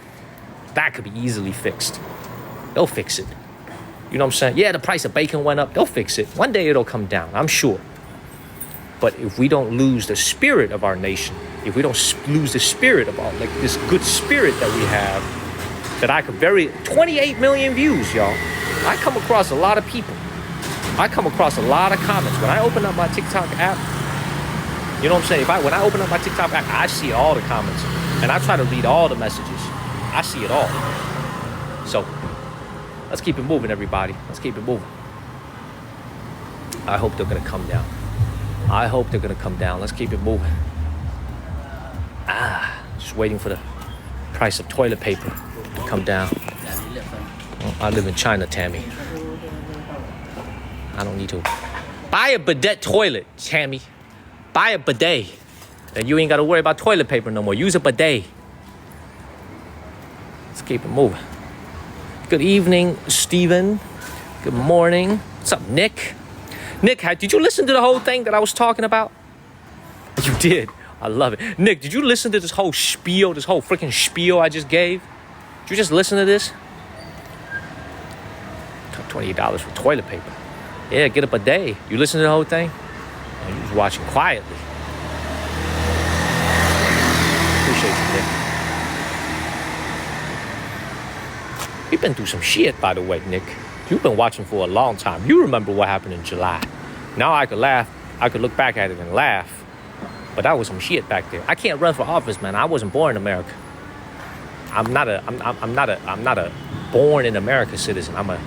That could be easily fixed. They'll fix it. You know what I'm saying? Yeah, the price of bacon went up. They'll fix it. One day it'll come down, I'm sure. But if we don't lose the spirit of our nation, if we don't lose the spirit of our, like this good spirit that we have, that I could 28 million views, y'all. I come across a lot of people. I come across a lot of comments. When I open up my TikTok app, you know what I'm saying? When I open up my TikTok app, I see all the comments. And I try to read all the messages. I see it all. So, let's keep it moving, everybody. Let's keep it moving. I hope they're going to come down. I hope they're going to come down. Let's keep it moving. Just waiting for the price of toilet paper to come down. Well, I live in China, Tammy. I don't need to. Buy a bidet toilet, Tammy. Buy a bidet. Then you ain't got to worry about toilet paper no more. Use a bidet. Let's keep it moving. Good evening, Steven. Good morning. What's up, Nick? Nick, did you listen to the whole thing that I was talking about? You did. I love it. Nick, did you listen to this whole spiel, this whole freaking spiel I just gave? Did you just listen to this? $28 for toilet paper. Yeah, get a bidet. You listen to the whole thing? Oh, you was watching quietly. Appreciate you, Nick. We've been through some shit, by the way, Nick. You've been watching for a long time. You remember what happened in July. Now I could laugh. I could look back at it and laugh. But that was some shit back there. I can't run for office, man. I wasn't born in America. I'm not a born in America citizen. I'm a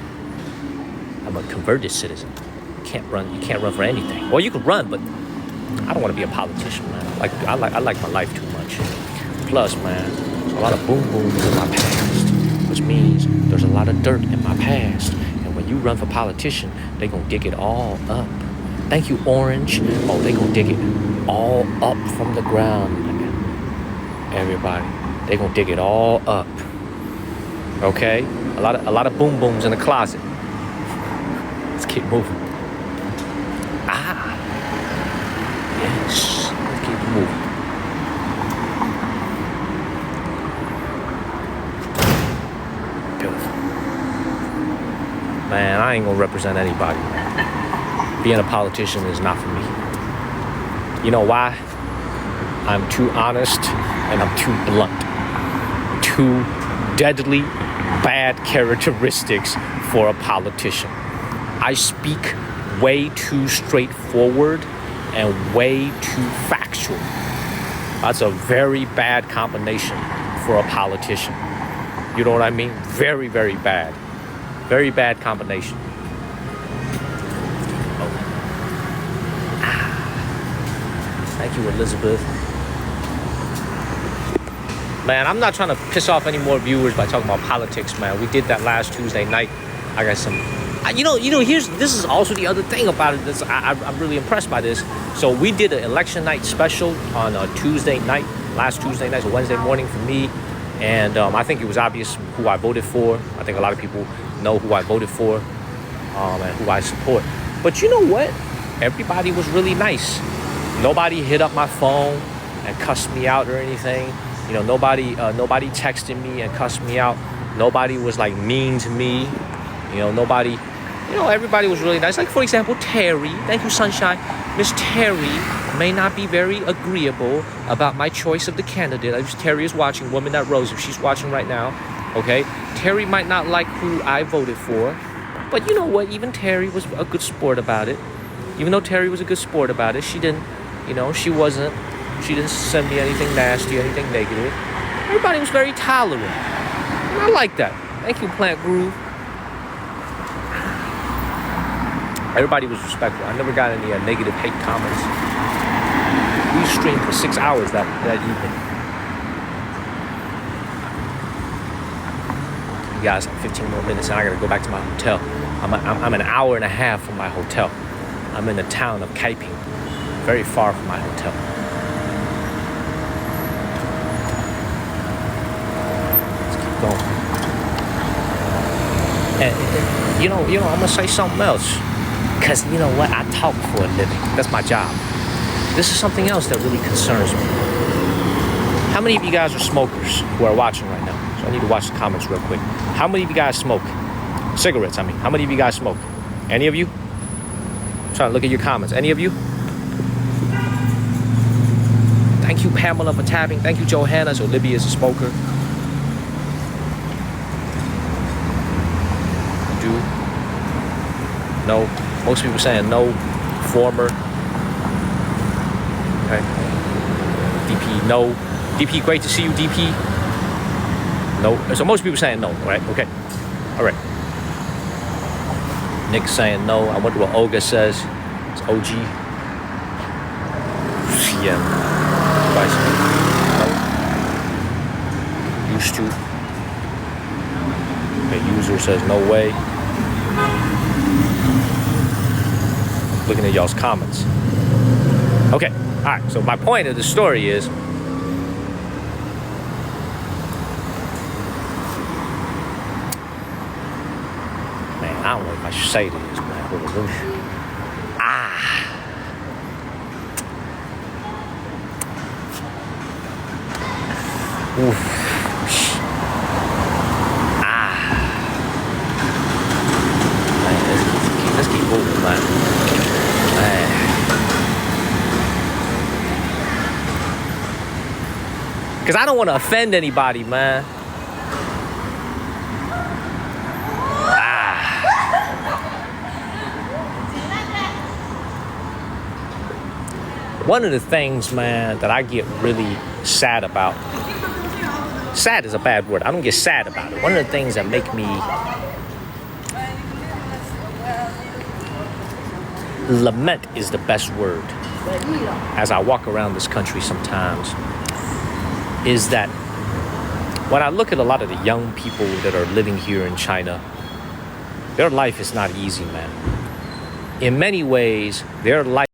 converted citizen. You can't run for anything. Well, you can run, but I don't want to be a politician, man. I like my life too much. Plus, man, there's a lot of boom booms in my past, which means there's a lot of dirt in my past. And when you run for politician, they gonna dig it all up. Thank you, Orange. Oh, they gonna dig it all up from the ground. Everybody, they gonna dig it all up. Okay, a lot of boom booms in the closet. Let's keep moving. Yes, let's keep moving. Beautiful. Man, I ain't gonna represent anybody. Being a politician is not for me. You know why? I'm too honest and I'm too blunt. Two deadly bad characteristics for a politician. I speak way too straightforward and way too factual. That's a very bad combination for a politician. You know what I mean? Very, very bad. Very bad combination. Thank you, Elizabeth. Man, I'm not trying to piss off any more viewers by talking about politics, man. We did that last Tuesday night. I got some... this is also the other thing about it. I'm really impressed by this. So we did an election night special on a Tuesday night, last Tuesday night, so Wednesday morning for me. And I think it was obvious who I voted for. I think a lot of people know who I voted for and who I support. But you know what? Everybody was really nice. Nobody hit up my phone and cussed me out or anything. You know, nobody texted me and cussed me out. Nobody was like mean to me. You know, nobody everybody was really nice. Like, for example, Terry. Thank you, Sunshine. Miss Terry may not be very agreeable about my choice of the candidate. Terry is watching, Woman That Rose, if she's watching right now, okay? Terry might not like who I voted for, but you know what? Even Terry was a good sport about it. Even though Terry was a good sport about it, she didn't send me anything nasty, anything negative. Everybody was very tolerant. And I like that. Thank you, Plant Groove. Everybody was respectful. I never got any negative hate comments. We streamed for 6 hours that evening. You guys have 15 more minutes and I gotta go back to my hotel. I'm an hour and a half from my hotel. I'm in the town of Kaiping, very far from my hotel. Let's keep going. And you know, I'm gonna say something else. Because you know what? I talk for a living. That's my job. This is something else that really concerns me. How many of you guys are smokers who are watching right now? So I need to watch the comments real quick. How many of you guys smoke? Cigarettes, I mean. How many of you guys smoke? Any of you? I'm trying to look at your comments. Any of you? Thank you, Pamela, for tapping. Thank you, Johanna. So Libby is a smoker. Do? No. Most people saying no. Former. Okay. DP, no. DP, great to see you, DP. No. So most people saying no, right? Okay. All right. Nick saying no. I wonder what Olga says. It's OG. Yeah. Twice. No. Used to. Okay, user says no way. Looking at y'all's comments. Okay, all right, so my point of the story is man, I don't know if I should say this, man. Oof. Man, let's keep moving, man. Because I don't want to offend anybody, man. One of the things, man, that I get really sad about. Sad is a bad word. I don't get sad about it. One of the things that make me lament is the best word. As I walk around this country sometimes, is that when I look at a lot of the young people that are living here in China, their life is not easy, man. In many ways, their life